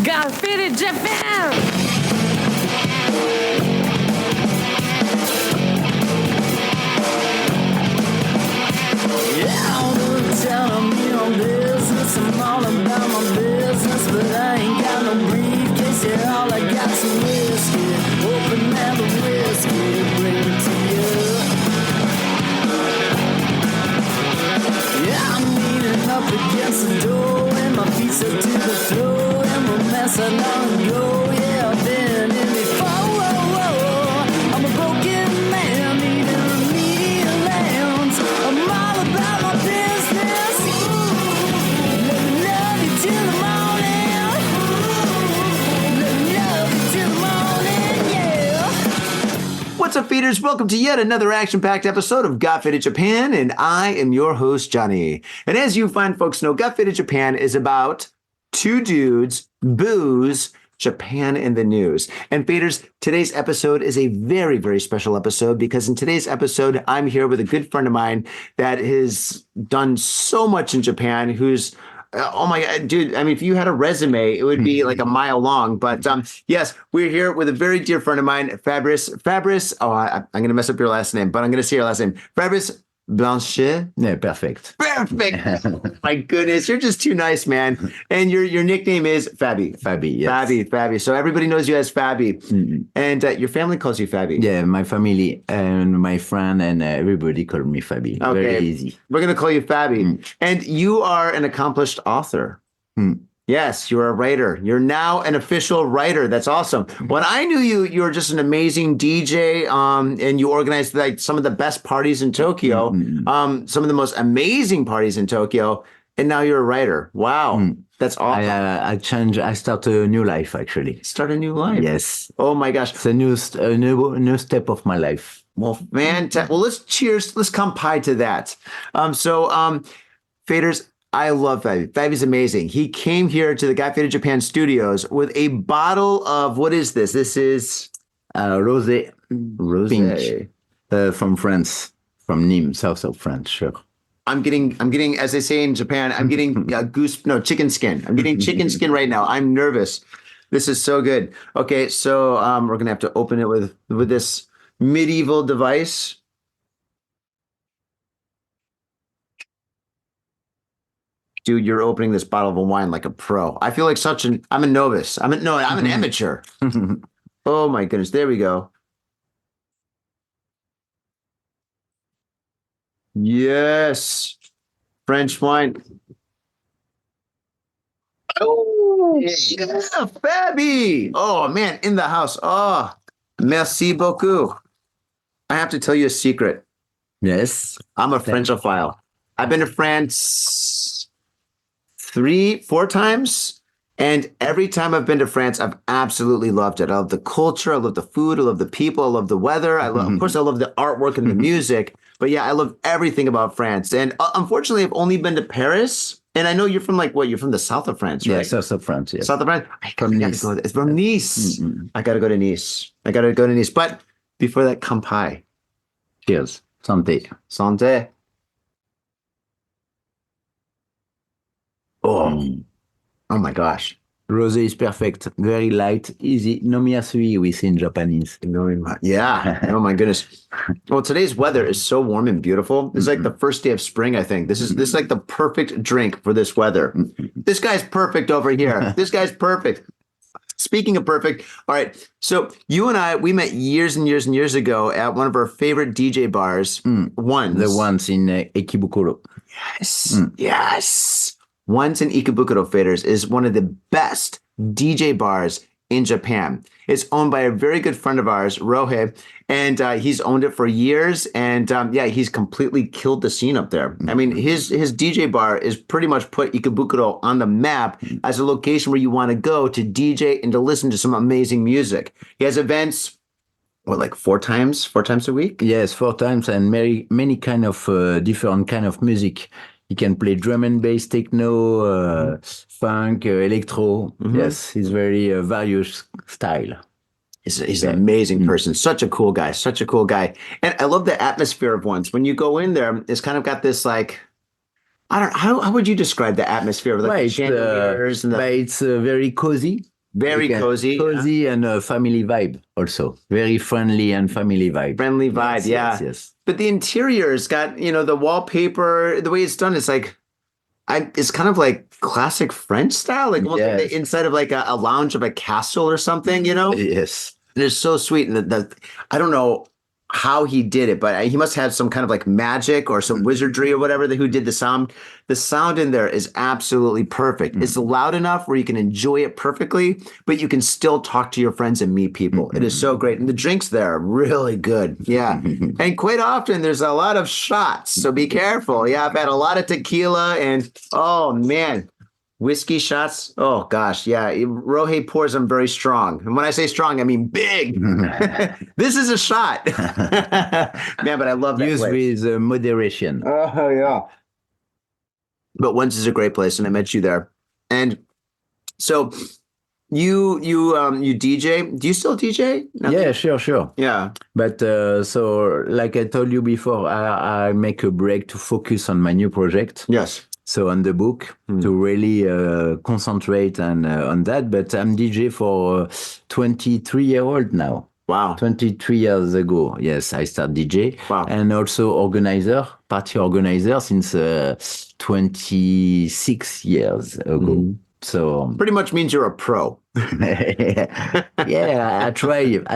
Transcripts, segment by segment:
Graffiti Japan! Yeah, all the time I'm on business. I'm all about my business, but I ain't got no briefcase. Yeah, all I got's some whiskey. Open now the whiskey, bring it to you. Yeah, I'm leaning up against the door, and my feet are to the floor, and we're messing on go. Yeah, I've been in before. I'm a broken man, needing remedial lands. I'm all about my business. Let me love you till the morning. Let me love you till the morning, yeah. What's up, feeders? Welcome to yet another action-packed episode of Got Fitted Japan, and I am your host, Johnny. And as you fine folks know, Got Fitted Japan is about two dudes, booze, Japan in the news. And feeders, today's episode is a very, very special episode because in today's episode, I'm here with a good friend of mine that has done so much in Japan, who's oh my God, dude. I mean, if you had a resume, it would be like a mile long. But yes, we're here with a very dear friend of mine, Fabrice. I'm going to mess up your last name, but I'm going to say your last name. Fabrice Blancher. Yeah, perfect. Perfect. My goodness, you're just too nice, man. And your nickname is Fabi. Fabi, yes. Fabi. So everybody knows you as Fabi. Mm-hmm. And your family calls you Fabi. Yeah, my family and my friend and everybody call me Fabi. Okay. Very easy. We're going to call you Fabi. Mm. And you are an accomplished author. Mm. Yes, you're a writer. You're now an official writer. That's awesome. When I knew you, you were just an amazing DJ, and you organized like some of the best parties in Tokyo, some of the most amazing parties in Tokyo, and now you're a writer. Wow, that's awesome. I start a new life actually. Start a new life. Yes. Oh my gosh. It's a new step of my life. Well, well, let's cheers. Let's come pie to that. Faders, I love Fabi. Fabi's amazing. He came here to the Got Faded Japan studios with a bottle of, what is this? This is Rosé Rosé. Pink, from France, from Nîmes, south of France. Sure. I'm getting, as they say in Japan, I'm getting chicken skin. I'm getting chicken skin right now. I'm nervous. This is so good. Okay, so we're gonna have to open it with this medieval device. Dude, you're opening this bottle of wine like a pro. I feel like I'm a novice. I'm an amateur. Oh my goodness. There we go. Yes. French wine. Oh, yeah, Fabi. Oh man, in the house. Oh, merci beaucoup. I have to tell you a secret. Yes. I'm a Frenchophile. I've been to France 3-4 times, and every time I've been to France, I've absolutely loved it. I love the culture, I love the food, I love the people, I love the weather. Of course, I love the artwork and the music. But yeah, I love everything about France. And unfortunately, I've only been to Paris. And I know you're from you're from the south of France, right? Yeah, south of France. Yes. South of France. It's from Nice. I gotta go to Nice. But before that, kampai. Cheers. Santé. Santé. Oh my gosh. Rosé is perfect. Very light, easy. Nomiasui, we say in Japanese. Yeah. Oh my goodness. Well, today's weather is so warm and beautiful. It's like the first day of spring, I think. This is like the perfect drink for this weather. This guy's perfect over here. This guy's perfect. Speaking of perfect, all right. So you and we met years and years and years ago at one of our favorite DJ bars. The ones in Ikebukuro. Yes. Yes. Once in Ikebukuro, Faders, is one of the best DJ bars in Japan. It's owned by a very good friend of ours, Rohe, and he's owned it for years. And he's completely killed the scene up there. I mean, his DJ bar is pretty much put Ikebukuro on the map as a location where you want to go to DJ and to listen to some amazing music. He has events. What, like four times a week? Yes, 4 times, and many kind of different kind of music. He can play drum and bass, techno, funk, electro. Yes, he's very various style. He's an amazing person. Such a cool guy. And I love the atmosphere of Once. When you go in there, it's kind of got this like, I don't know, how would you describe the atmosphere of like the chandeliers and it's very cozy. Very cozy. Cozy and a family vibe also. Very friendly and family vibe. Friendly vibe, Yes, yes. But the interior's got, the wallpaper, the way it's done, it's like, it's kind of like classic French style, like almost like the inside of like a lounge of a castle or something, Yes. And it's so sweet. And I don't know how he did it, but he must have some kind of like magic or some wizardry or whatever who did the sound. The sound in there is absolutely perfect. It's loud enough where you can enjoy it perfectly, but you can still talk to your friends and meet people. It is so great. And the drinks there are really good. Yeah. And quite often there's a lot of shots. So be careful. Yeah. I've had a lot of tequila and oh man, whiskey shots. Oh gosh. Yeah. Rohe pours them very strong. And when I say strong, I mean big. This is a shot. Man, but I love that Use place. with moderation. Oh yeah. But Once is a great place, and I met you there. And so you DJ. Do you still DJ? Yeah, sure. Yeah. But so, like I told you before, I make a break to focus on my new project. Yes. So on the book to really concentrate on that. But I'm DJ for 23-year-old now. Wow. 23 years ago, yes, I started DJ. Wow. And also party organizer since 26 years ago. So pretty much means you're a pro. yeah, I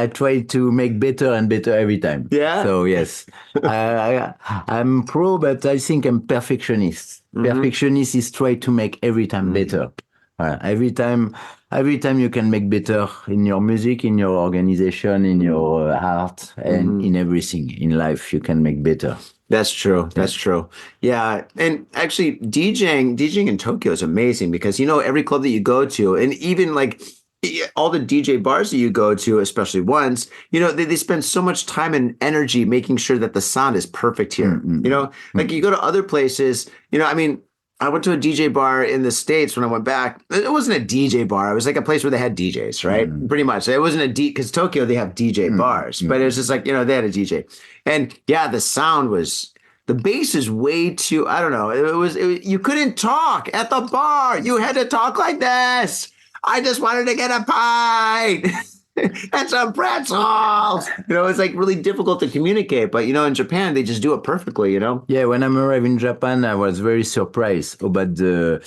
try to make better and better every time. Yeah. So yes, I'm pro, but I think I'm perfectionist. Perfectionist is try to make every time better. Every time you can make better in your music, in your organization, in your art, and in everything in life, you can make better. That's true. That's true. Yeah. And actually DJing in Tokyo is amazing because, every club that you go to, and even like all the DJ bars that you go to, especially once, they spend so much time and energy making sure that the sound is perfect here. Like you go to other places, I went to a DJ bar in the States when I went back. It wasn't a DJ bar. It was like a place where they had DJs, right? Pretty much. It wasn't because Tokyo, they have DJ bars, but it was just like, they had a DJ. And yeah, the bass is way too, I don't know. You couldn't talk at the bar. You had to talk like this. I just wanted to get a pie and some pretzels. It's like really difficult to communicate, but in Japan, they just do it perfectly, Yeah, when I arrived in Japan, I was very surprised about the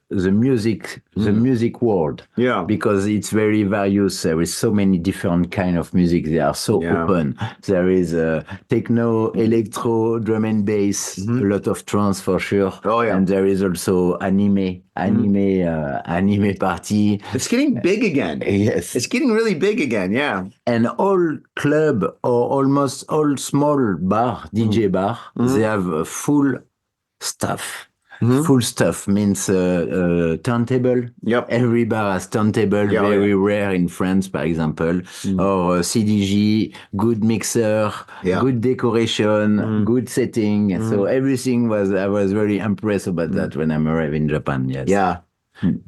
music world. Yeah. Because it's very various. There is so many different kind of music. They are so open. There is techno, electro, drum and bass, a lot of trance for sure. Oh yeah. And there is also anime party. It's getting big again. Yes. It's getting really big again. Yeah. And all club or almost all small bar, DJ bar, they have full stuff. Full stuff means turntable. Yep. Every bar has turntable, very rare in France, for example. Or CDG, good mixer, good decoration, good setting. So everything I was very impressed about that when I arrived in Japan. Yes. Yeah.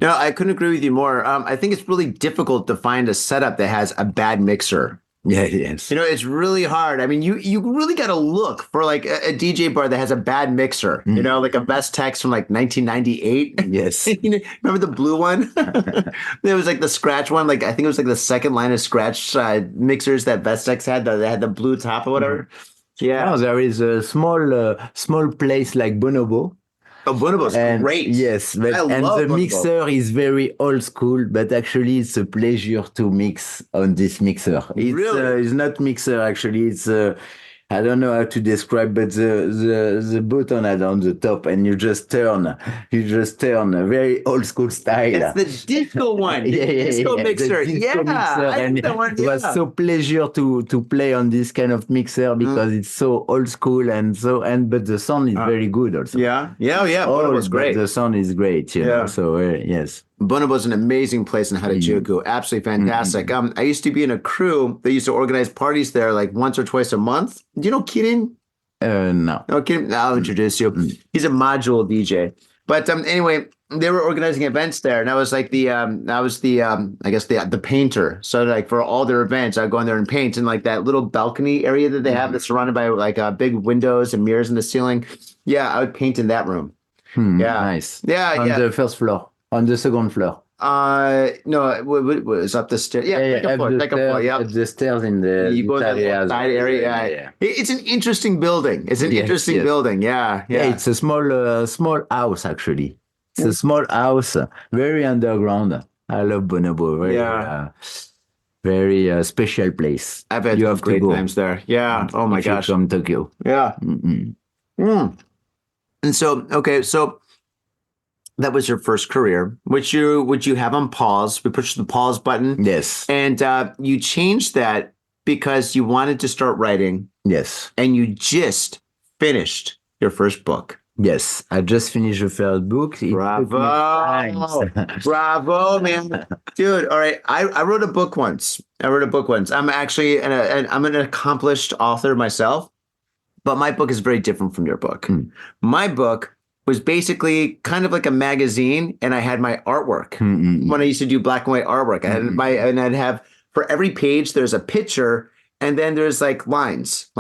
No, I couldn't agree with you more. I think it's really difficult to find a setup that has a bad mixer. Yeah, yes. It's really hard. I mean, you really got to look for like a DJ bar that has a bad mixer, like a Best Tex from like 1998. Yes. Remember the blue one? There was like the scratch one. Like, I think it was like the second line of scratch mixers that Best Tex had. They had the blue top or whatever. Yeah. Now there is a small place like Bonobo. Oh, Bonobo's great. Yes, and the mixer is very old school, but actually it's a pleasure to mix on this mixer. It's not mixer actually. It's I don't know how to describe, but the button is on the top, and you just turn a very old school style. It's the disco one, disco mixer. Mixer, and it was so pleasure to play on this kind of mixer because it's so old school but the sound is very good also. Yeah. Bonobo's great. The sound is great, you know. So yes. Bonobo's an amazing place in Harajuku. Absolutely fantastic. I used to be in a crew that used to organize parties there like once or twice a month. Do you know Kirin? No. No, Kirin, I'll introduce you. He's a module DJ. But anyway, they were organizing events there, and I was like the painter. So like for all their events, I'd go in there and paint in like that little balcony area that they have that's surrounded by like big windows and mirrors in the ceiling. Yeah, I would paint in that room. Nice. Yeah, on the first floor. On the second floor. No, it was up the stairs. Yeah, Yeah, second floor, second floor. Yeah. up the stairs in the You go in that little areas. side area. Yeah, Yeah. yeah. It's an interesting building. It's an Yes, interesting yes. building. Yeah, Yeah, yeah. it's a small house actually. It's a small house, very underground. I love Bonobo. Very, Yeah. very special place. I've had You some have to great go times there. Yeah. Oh my if you gosh. come Tokyo. Yeah. Mm-mm. Mm. And so, okay, so that was your first career, which you have on pause. We pushed the pause button, Yes, and you changed that because you wanted to start writing, yes, and you just finished your first book. yes. I just finished the first book. It took me Bravo. time. Bravo, man. Dude, all right. I wrote a book once. I'm actually I'm an accomplished author myself, but my book is very different from your book. Mm. My book was basically kind of like a magazine, and I had my artwork. Mm-mm. When I used to do black and white artwork, I had and I'd have for every page there's a picture, and then there's like lines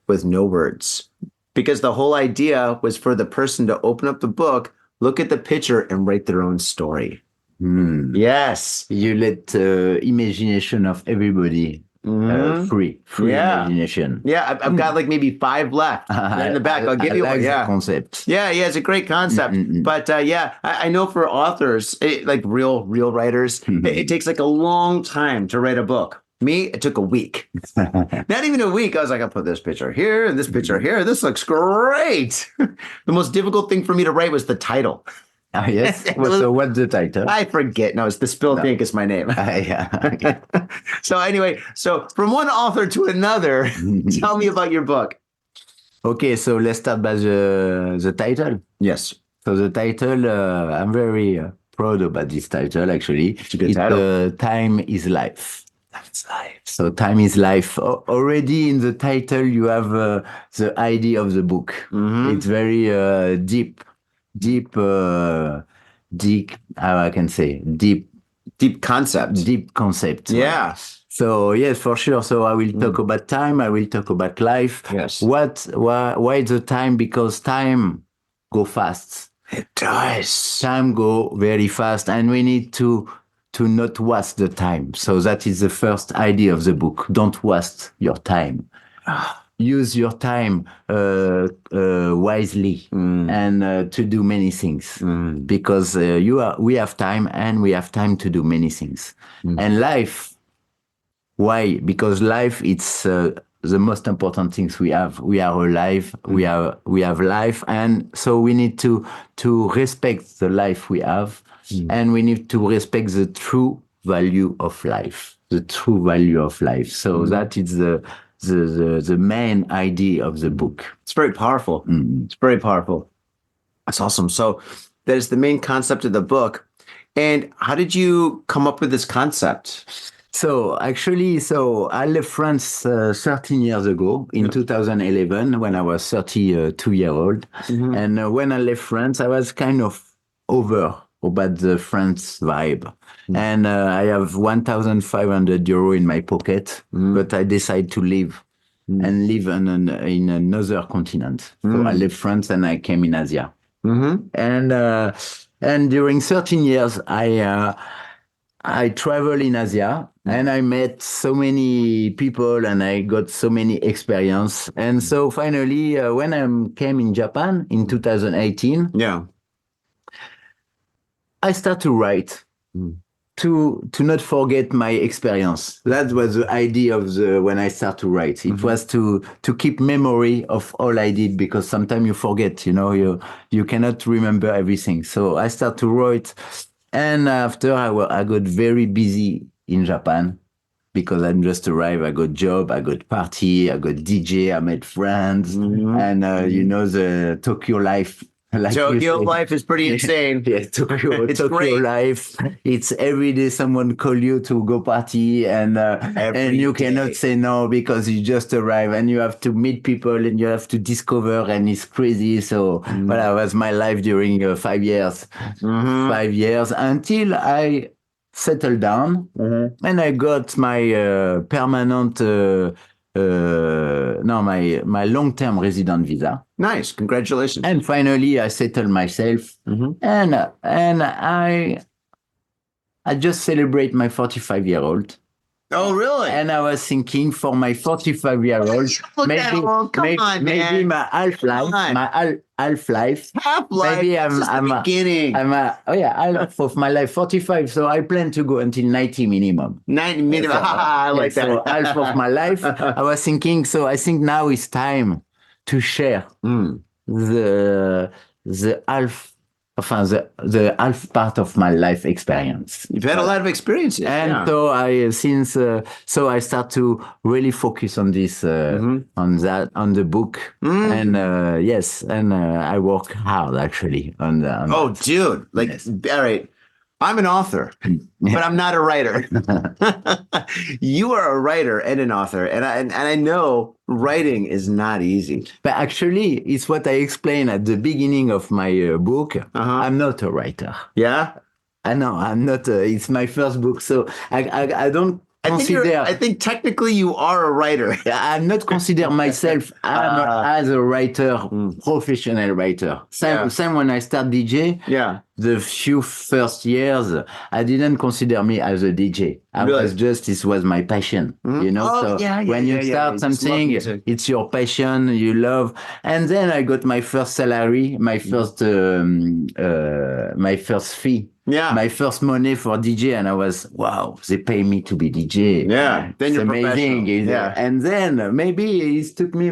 with no words. Because the whole idea was for the person to open up the book, look at the picture, and write their own story. Mm. Yes. You let the imagination of everybody free Yeah. imagination. Yeah, I've got like maybe 5 left right in the back. I'll give you like one. the Yeah. concept. Yeah, it's a great concept. But yeah, I know for authors, like real writers, it takes like a long time to write a book. Me, it took a week. Not even a week. I was like, I'll put this picture here and this picture here. This looks great. The most difficult thing for me to write was the title. Ah, yes. So what's the title? I forget. No, it's The Spilled Ink is my name. Yeah. So anyway, so from one author to another, tell me about your book. Okay, so let's start by the title. Yes. So the title, I'm very proud about this title, actually. It's a good title. Time is Life. That's life. So Time is Life. Already in the title, you have the idea of the book. It's very deep, how I can say, deep concept. Yeah. Right? So yes, for sure. So I will talk about time. I will talk about life. Yes. Why the time? Because time go fast. It does. Time go very fast, and we need to not waste the time. So that is the first idea of the book. Don't waste your time. Use your time wisely and to do many things because we have time and we have time to do many things. And life, why? Because life, it's the most important things we have. We are alive. We have life, and so we need to respect the life we have, and we need to respect the true value of life. The true value of life. So that is the main idea of the book. It's very powerful. It's very powerful. That's awesome. So that is the main concept of the book. And how did you come up with this concept? So actually, I left France 13 years ago in 2011 when I was 32-year-old. And when I left France, I was kind of over about the France vibe. And I have 1,500 euro in my pocket, but I decided to leave and live in another continent. So I left France and I came in Asia. And during 13 years, I traveled in Asia and I met so many people and I got so many experience. And so finally, when I came in Japan in 2018, I started to write to not forget my experience. That was the idea of when I started to write. It was to keep memory of all I did, because sometimes you forget, you cannot remember everything. So I started to write. And after I got very busy in Japan because I just arrived. I got job, I got party, I got DJ, I met friends, and the Tokyo life. Like Tokyo life is pretty insane. Yeah, Tokyo great. life. It's every day someone call you to go party, and you cannot say no because you just arrive and you have to meet people and you have to discover, and it's crazy. So that was my life during 5 years. 5 years until I settled down and I got my permanent no, my long-term resident visa. Nice. Congratulations. And finally, I settled myself, and I just celebrate my 45-year-old. Oh, really? And I was thinking for my 45-year-old, Look at him. Come on, maybe man. my half-life. Half-life. Maybe This is the beginning. half of my life, 45. So I plan to go until 90 minimum. 90 minutes. I like that. So half of my life, I was thinking. So I think now it's time to share the half. Enfin, the half part of my life experience. You've had a lot of experiences. And so I start to really focus on this, on the book. And I work hard actually on that. Dude. All right. I'm an author, but I'm not a writer. You are a writer and an author, and I know writing is not easy. But actually, it's what I explained at the beginning of my book. I'm not a writer. Yeah? I know I'm not. It's my first book, so I don't consider. I think technically you are a writer. I'm not consider myself as a writer, professional writer. Same when I start DJ. Yeah. The few first years, I didn't consider me as a DJ. This was my passion, you know? When you start something, it's your passion, you love. And then I got my first salary, my first fee. Yeah. My first money for DJ, and I was, wow, they pay me to be DJ. Yeah. Then you're amazing. Yeah. And then maybe it took me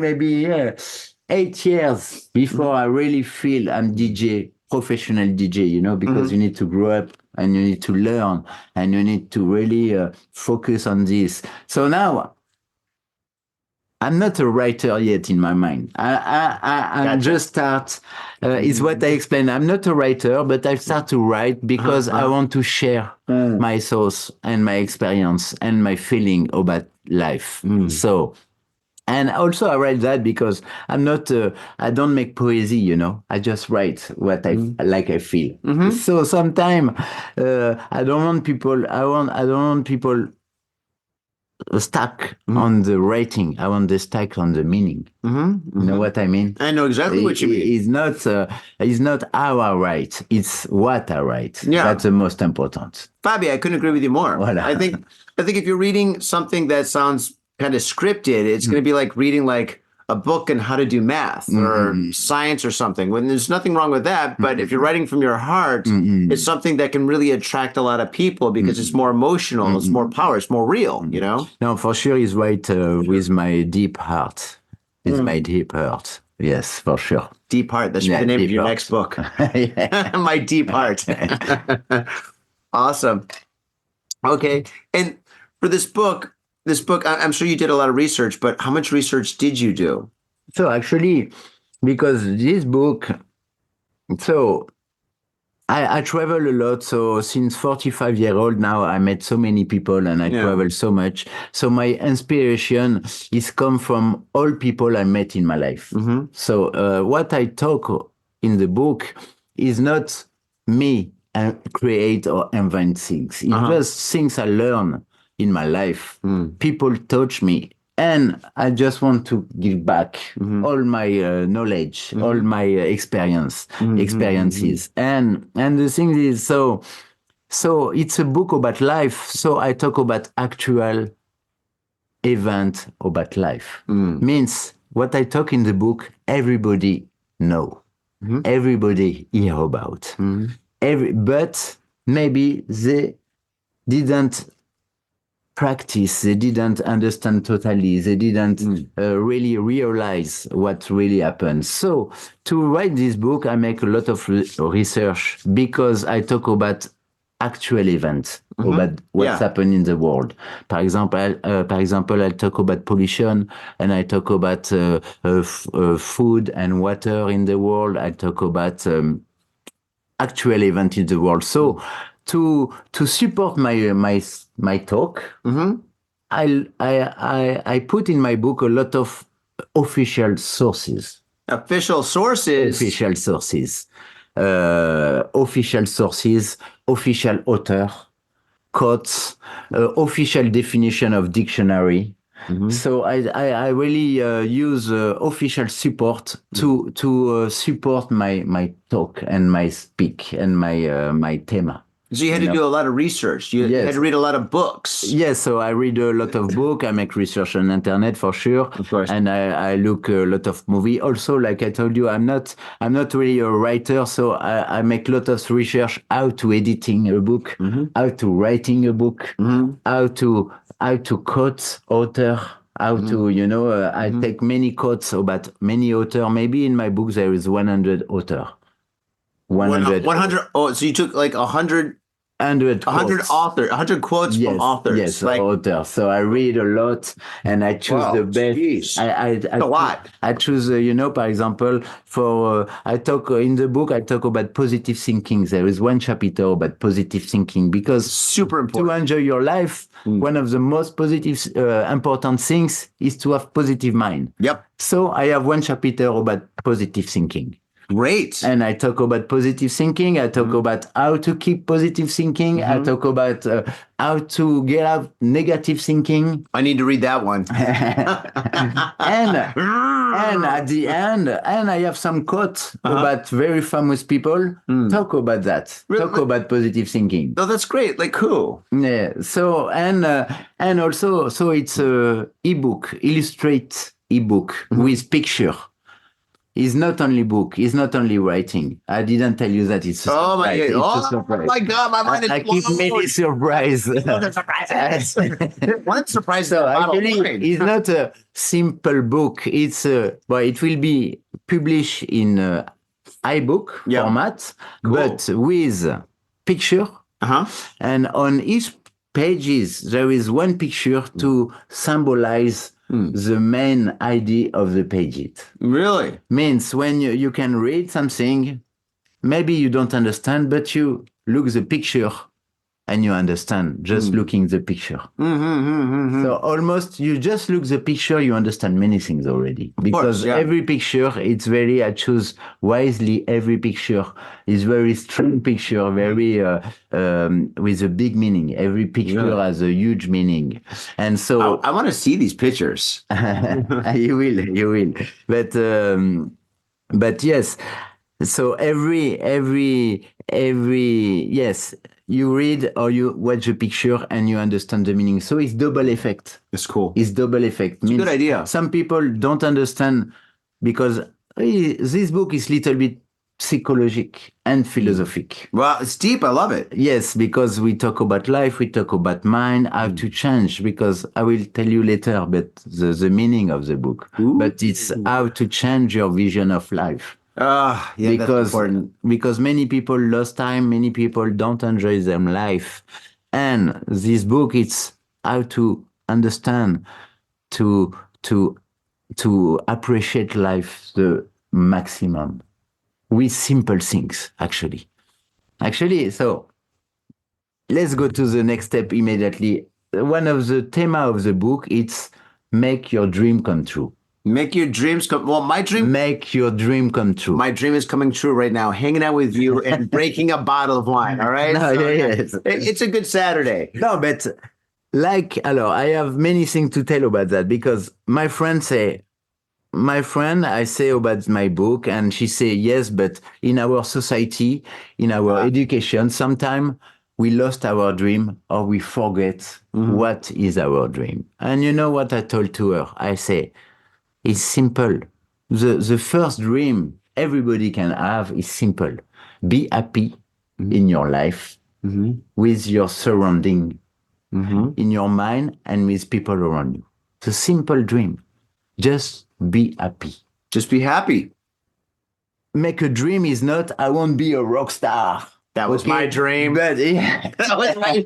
8 years before I really feel I'm DJ, professional DJ, you know, because you need to grow up and you need to learn and you need to really focus on this. So now I'm not a writer yet in my mind. I just start, it's what I explained. I'm not a writer, but I start to write because I want to share my thoughts and my experience and my feeling about life. So, and also I write that because I'm not, I don't make poesy, you know. I just write what I feel. So sometimes I don't want people stuck on the writing. I want the stuck on the meaning. You know what I mean? I know exactly what you mean. It's not how I write. It's what I write. Yeah. That's the most important. Fabi, I couldn't agree with you more. Voilà. I think if you're reading something that sounds kind of scripted, it's going to be like reading like a book on how to do math or science or something. When there's nothing wrong with that, but if you're writing from your heart, it's something that can really attract a lot of people because it's more emotional, it's more power, it's more real, you know? No, for sure, he's right with my deep heart. It's my deep heart. Yes, for sure. Deep Heart. That should be the name of your next book. My Deep Heart. Awesome. Okay. And for this book, I'm sure you did a lot of research, but how much research did you do? So actually, because this book, so I travel a lot. So since 45-year-old now, I met so many people and I travel so much. So my inspiration is come from all people I met in my life. So what I talk in the book is not me and create or invent things. It's just things I learn in my life. People touch me. And I just want to give back all my knowledge, all my experiences. And the thing is, so it's a book about life. So I talk about actual event about life. Means what I talk in the book, everybody know. Everybody hear about. But maybe they didn't practice, they didn't understand totally, they didn't really realize what really happened. So to write this book, I make a lot of research because I talk about actual events, about what's happened in the world. For example, I talk about pollution and I talk about food and water in the world. I talk about actual event in the world. So to support my talk, I put in my book a lot of official sources. Official sources? Official sources. Official author, quotes, official definition of dictionary, So I really use official support to support my talk and my speak and my tema. So you had to do a lot of research. You had to read a lot of books. Yes, so I read a lot of books. I make research on internet for sure. Of course. And I look a lot of movie. Also, like I told you, I'm not really a writer, so I make a lot of research how to editing a book, how to writing a book, how to quote author, how to I take many quotes about many author. Maybe in my book there is 100 author. 100. Oh, so you took like 100 quotes from authors. Yes, like, authors. So I read a lot, and I choose the best. Geez. I a lot. I choose, for example, for I talk in the book. I talk about positive thinking. There is one chapter about positive thinking because super important to enjoy your life. One of the most positive, important things is to have positive mind. Yep. So I have one chapter about positive thinking. Great. And I talk about positive thinking. I talk about how to keep positive thinking. I talk about how to get out negative thinking. I need to read that one. and at the end, and I have some quotes about very famous people. Talk about that. Really? Talk about positive thinking. Oh, that's great. Like who? Yeah. So and also so it's a ebook, illustrate ebook with picture. It's not only book. It's not only writing. I didn't tell you that it's a surprise. My God, my mind is I keep many surprises. One surprise. So actually, it's not a simple book. It's it will be published in iBook format, but with picture. And on each pages there is one picture to symbolize the main idea of the page. Really? Means when you can read something, maybe you don't understand, but you look the picture and you understand just looking the picture. So almost you just look the picture, you understand many things already. Because every picture, it's very, I choose wisely, every picture is very strong picture, very with a big meaning. Every picture has a huge meaning. And so I want to see these pictures. you will. But yes, so every yes, you read or you watch the picture and you understand the meaning. So it's double effect. It's cool. It's double effect. It's a good idea. Some people don't understand because this book is little bit psychologic and philosophic. Well, it's deep. I love it. Yes, because we talk about life, we talk about mind, how to change, because I will tell you later but the meaning of the book. But it's how to change your vision of life. Because that's important. Because many people lost time, many people don't enjoy their life. And this book, it's how to understand, to appreciate life the maximum. With simple things, actually. So let's go to the next step immediately. One of the theme of the book, it's make your dream come true. Make your dreams come. Well, my dream. Make your dream come true. My dream is coming true right now. Hanging out with you and breaking a bottle of wine. All right. No, yes. It's a good Saturday. No, but I have many things to tell about that because my friend, I say about my book, and she say yes, but in our society, in our education, sometimes we lost our dream or we forget what is our dream. And you know what I told to her? I say, it's simple. The first dream everybody can have is simple. Be happy in your life with your surrounding, in your mind and with people around you. It's a simple dream. Just be happy. Just be happy. Make a dream is not, I won't be a rock star. That was my dream. But that was my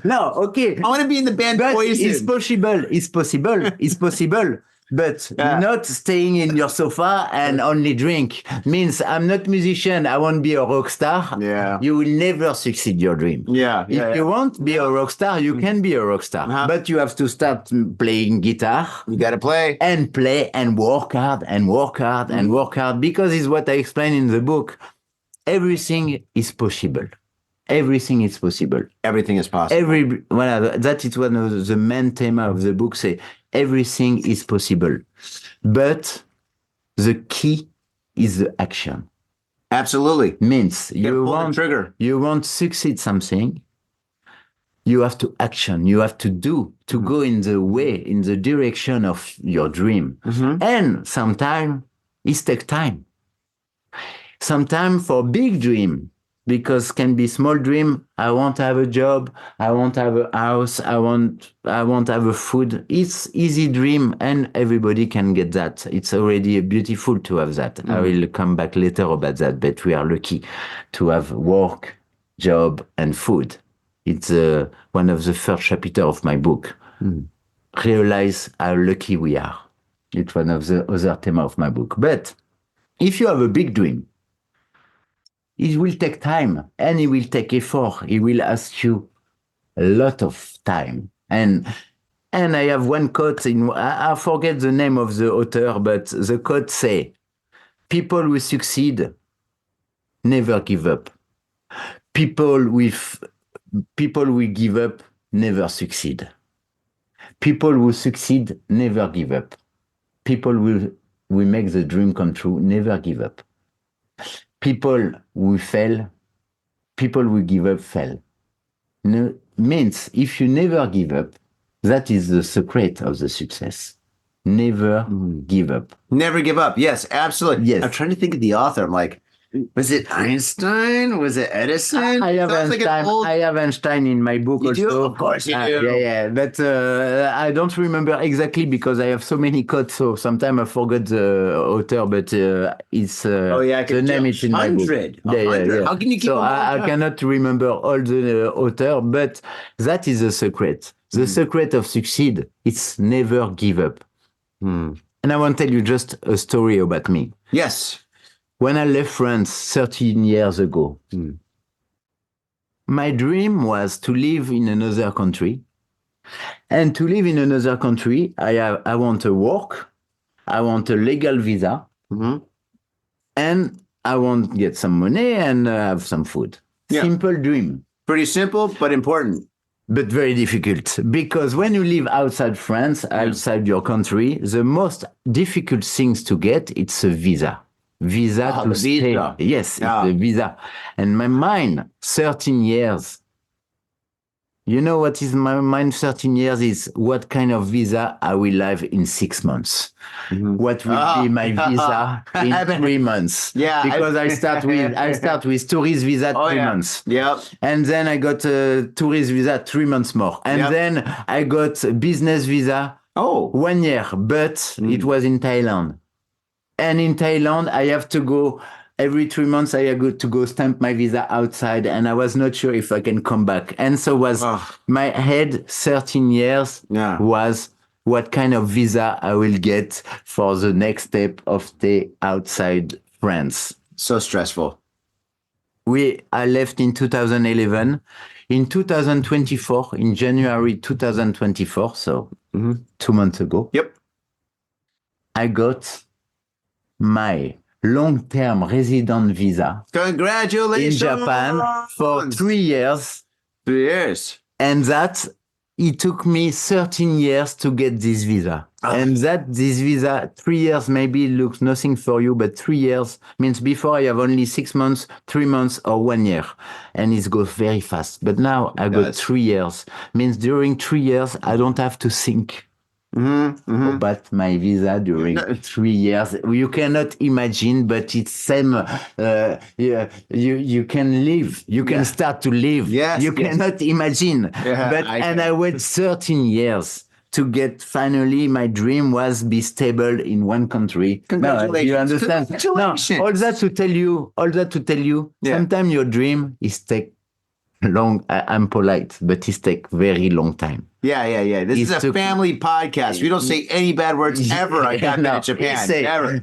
No, okay. I want to be in the band Poison. It's possible. But not staying in your sofa and only drink means I'm not musician. I won't be a rock star. Yeah. You will never succeed your dream. If you want to be a rock star, you can be a rock star. But you have to start playing guitar. You got to play and work hard and work hard and work hard, because it's what I explain in the book. Everything is possible. Everything is possible. Everything is possible. That is one of the main theme of the book. Say, everything is possible. But the key is the action. Absolutely. Means You pull the trigger. you want to succeed something, you have to action. You have to do, to go in the way, in the direction of your dream. And sometimes it takes time. Sometimes for big dream, because can be small dream. I want to have a job. I want to have a house. I want to have a food. It's easy dream, and everybody can get that. It's already beautiful to have that. I will come back later about that. But we are lucky to have work, job, and food. It's one of the first chapter of my book. Realize how lucky we are. It's one of the other themes of my book. But if you have a big dream, it will take time and it will take effort. It will ask you a lot of time. And I have one quote I forget the name of the author, but the quote say, people who succeed never give up. People who give up never succeed. People who succeed never give up. People who make the dream come true never give up. People who fail, people who give up fail. No, means if you never give up, that is the secret of the success. Never give up. Never give up. Yes, absolutely. Yes. I'm trying to think of the author. I'm like, was it Einstein? Was it Edison? I have Sounds like an old- I have Einstein in my book You also. do? Of course you do. Yeah. But I don't remember exactly because I have so many quotes. So sometimes I forget the author, but it's the name is in my book. 100. 100. How can you keep so them all I track? cannot remember all the author, but that is the secret. The secret of succeed. It's never give up. And I want to tell you just a story about me. Yes. When I left France 13 years ago, my dream was to live in another country. And to live in another country, I want to work, I want a legal visa, and I want to get some money and have some food. Yeah. Simple dream. Pretty simple, but important. But very difficult, because when you live outside France, outside your country, the most difficult things to get, it's a visa. Visa to stay. Visa. Yes, it's the visa. And my mind, 13 years. You know what is my mind 13 years is what kind of visa I will have in 6 months. What will be my visa in 3 months? Yeah. Because I start with tourist visa 3 months. Yep. And then I got a tourist visa 3 months more. And then I got a business visa 1 year, but it was in Thailand. And in Thailand, I have to go every 3 months. I have to go stamp my visa outside, and I was not sure if I can come back. And so was my head 13 years was what kind of visa I will get for the next step of stay outside France. So stressful. I left in 2011. In 2024, in January 2024, so 2 months ago, I got my long-term resident visa Congratulations. in Japan for 3 years. 3 years. And that it took me 13 years to get this visa. And this visa, 3 years maybe looks nothing for you, but 3 years means before I have only 6 months, 3 months, or 1 year. And it goes very fast. But now I got 3 years. Means during 3 years, I don't have to think about my visa during 3 years. You cannot imagine, but it's same. You can live. You can start to live. You cannot imagine. I wait 13 years to get finally my dream was be stable in one country. Congratulations. You understand? Congratulations. All that to tell you, sometimes your dream is take long. I'm polite, but it take very long time. Yeah. This is a family podcast. We don't say any bad words ever. I got that in Japan. Ever.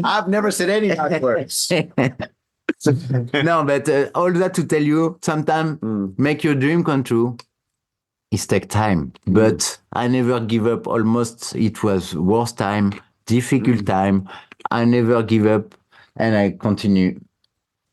I've never said any bad words. No, but all that to tell you, sometimes make your dream come true. It take time, but I never give up. Almost it was worst time, difficult time. I never give up, and I continue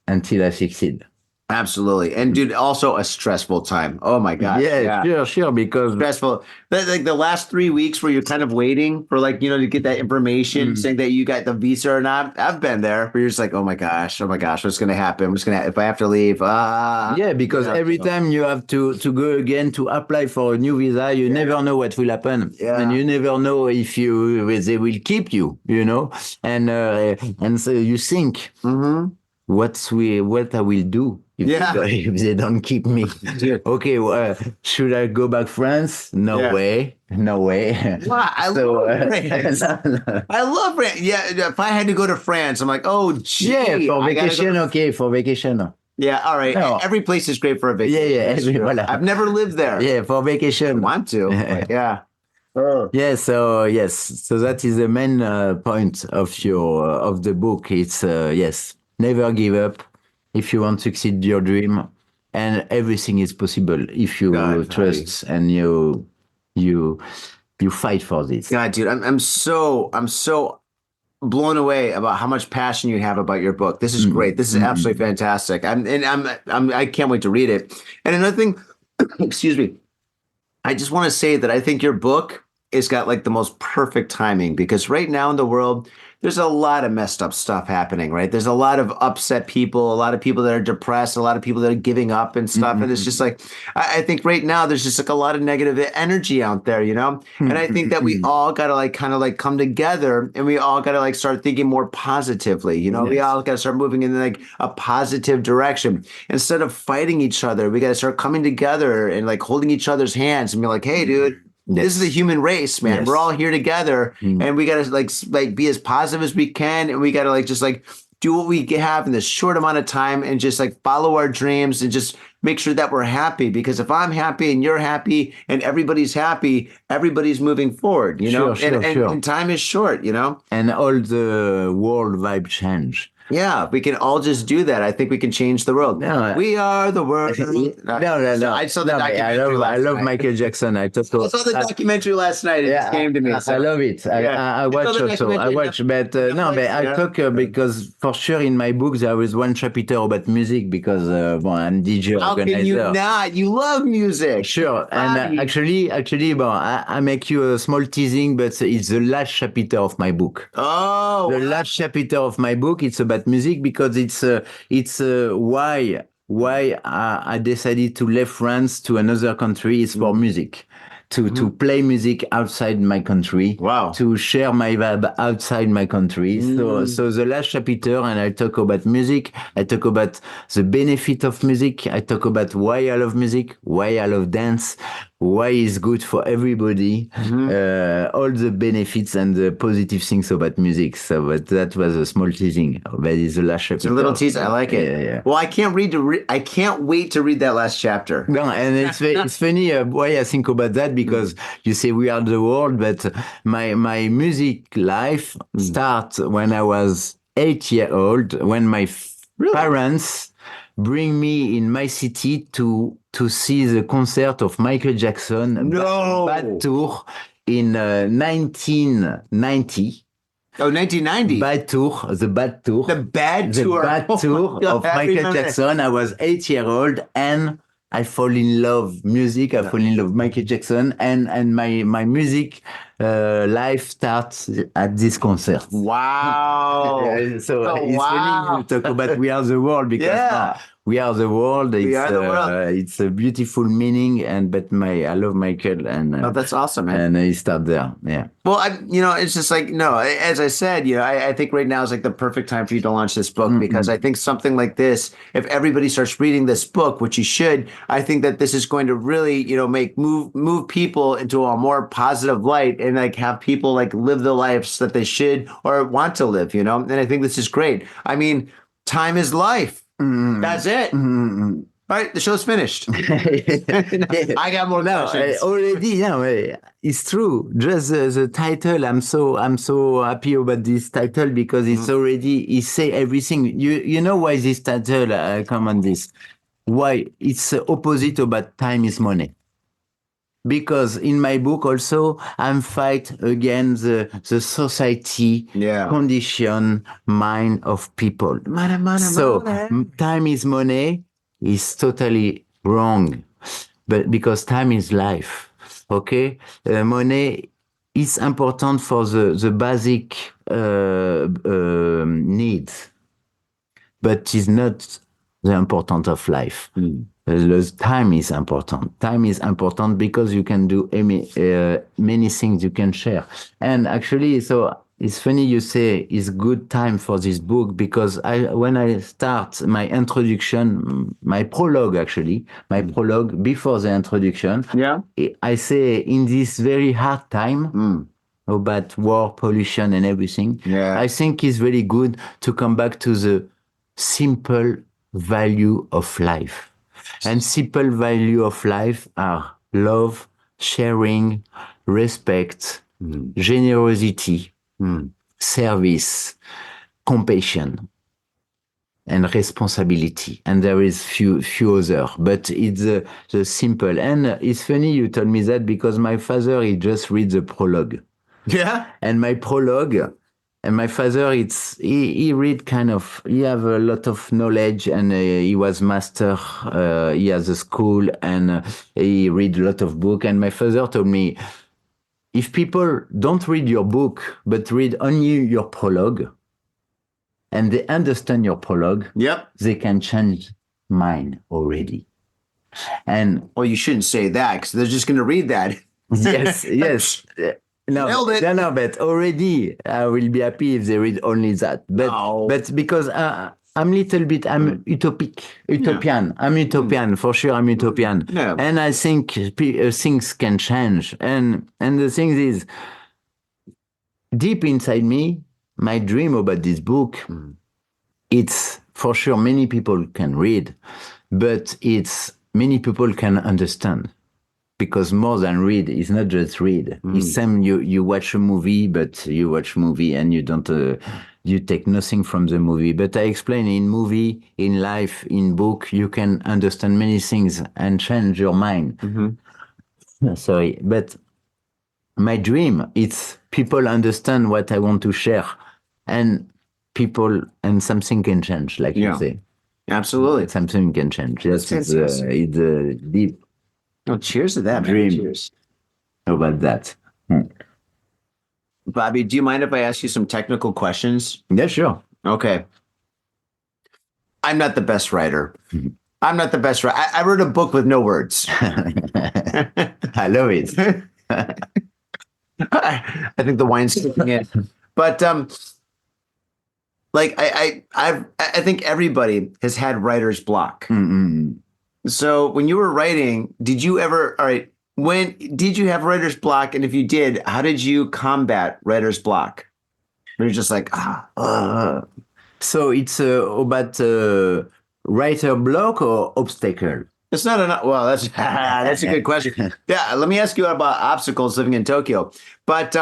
until I succeed. Absolutely. And dude, also a stressful time. Oh my gosh. Yeah, sure, because Stressful. Like the last 3 weeks where you're kind of waiting for like, to get that information saying that you got the visa or not. I've been there where you're just like, oh my gosh, what's going to happen? If I have to leave? yeah, because every time you have to go again to apply for a new visa, you never know what will happen, and you never know if they will keep you, and so you think, what I will do if they don't keep me. Okay, should I go back France? No way. Wow, I love France. I love France. Yeah, if I had to go to France, I'm like, oh, gee. Yeah, for vacation, okay, for vacation. Yeah, all right. No. Every place is great for a vacation. Voilà. I've never lived there. Yeah, for vacation. I want to. But yeah. Yeah, so that is the main point of the book. It's yes, never give up if you want to succeed your dream, and everything is possible if you trust and you fight for this. God, dude, I'm so blown away about how much passion you have about your book. This is great. This is absolutely fantastic. I can't wait to read it. And another thing, excuse me, I just want to say that I think your book has got like the most perfect timing, because right now in the world, there's a lot of messed up stuff happening, right? There's a lot of upset people, a lot of people that are depressed, a lot of people that are giving up and stuff. And it's just like, I think right now there's just like a lot of negative energy out there, And I think that we all got to like kind of like come together, and we all got to like start thinking more positively, We all got to start moving in like a positive direction. Instead of fighting each other, we got to start coming together and like holding each other's hands and be like, hey, dude, this is the human race, man. We're all here together, and we gotta like be as positive as we can, and we gotta like just like do what we have in this short amount of time, and just like follow our dreams, and just make sure that we're happy. Because if I'm happy and you're happy and everybody's happy, everybody's moving forward, Sure. And time is short, And all the world vibe change. Yeah, we can all just do that. I think we can change the world. No, we are the world. No. I saw the documentary. I love Michael Jackson. I saw the documentary last night. It just came to me. I love it. I watch also. I watch, but I talk because for sure in my book there is one chapter about music, because I'm DJ How organizer. Can you not? You love music. Sure, and actually, I make you a small teasing, but it's the last chapter of my book. Oh, the last chapter of my book. It's about music, because it's why I decided to leave France to another country is for music. To play music outside my country. Wow. To share my vibe outside my country. So the last chapter, and I talk about music. I talk about the benefit of music. I talk about why I love music, why I love dance, why it's good for everybody, all the benefits and the positive things about music. So, but that was a small teasing. That is the last chapter. It's a little tease. I like it. Yeah. Well, I can't wait to read that last chapter. No, and it's funny why I think about that, because you say we are the world, but my music life starts when I was 8 years old, when my parents bring me in my city to see the concert of Michael Jackson. Bad tour in 1990. Oh, 1990. Bad tour. The bad tour of Michael Jackson. I was 8 years old, and I fall in love music. I fall in love Michael Jackson, and my music life starts at this concert. Wow! So it's funny to talk about "We Are the World", because we are the world. It's a beautiful meaning, but I love Michael, and that's awesome, man. And he started there. Yeah. Well, it's just like, as I said, I think right now is like the perfect time for you to launch this book, because I think something like this, if everybody starts reading this book, which you should, I think that this is going to really, move people into a more positive light, and like have people like live the lives that they should or want to live, And I think this is great. I mean, time is life. That's it. All right, the show's finished. I got more questions. Already, it's true. Just the title, I'm so happy about this title, because it's already, it say everything. You know why this title come on this? Why? It's opposite about time is money. Because in my book also, I'm fight against the society condition mind of people. Money. So time is money. is totally wrong. But because time is life, okay? Money is important for the basic needs, but is not the importance of life. The time is important. Time is important because you can do many things you can share. And actually, so it's funny you say it's good time for this book because when I start my introduction, my prologue actually, prologue before the introduction, I say in this very hard time, about war, pollution, and everything. I think it's very good to come back to the simple value of life. And simple value of life are love, sharing, respect, generosity, service, compassion, and responsibility. And there is few other, but it's the simple. And it's funny you told me that because my father, he just read the prologue. Yeah. And my prologue, and my father, he read kind of, he have a lot of knowledge and he was master, he has a school and he read a lot of book. And my father told me, if people don't read your book, but read only your prologue, and they understand your prologue, they can change mine already. And well, you shouldn't say that because they're just going to read that. yes. No, but already I will be happy if they read only that. But because I'm little bit, I'm utopian. I'm utopian, for sure I'm utopian. No. And I think things can change. And the thing is, deep inside me, my dream about this book, it's for sure many people can read, but it's many people can understand. Because more than read, it's not just read. It's same you watch a movie, but you watch movie and you don't, you take nothing from the movie. But I explain in movie, in life, in book, you can understand many things and change your mind. Sorry, but my dream, it's people understand what I want to share and something can change, like you say. Absolutely. Something can change. Yes, it's deep. Oh, cheers to that, Dream. man. Cheers. How about that? Bobby, do you mind if I ask you some technical questions? Yeah, sure. Okay. I'm not the best writer. I'm not the best writer. I wrote a book with no words. I love it. I think the wine's kicking in. But like I think everybody has had writer's block. So when you were writing, did you ever, when did you have writer's block? And if you did, how did you combat writer's block? You're just like, So it's about writer block or obstacle? It's not enough. Well, that's a good question. Yeah, let me ask you about obstacles living in Tokyo. But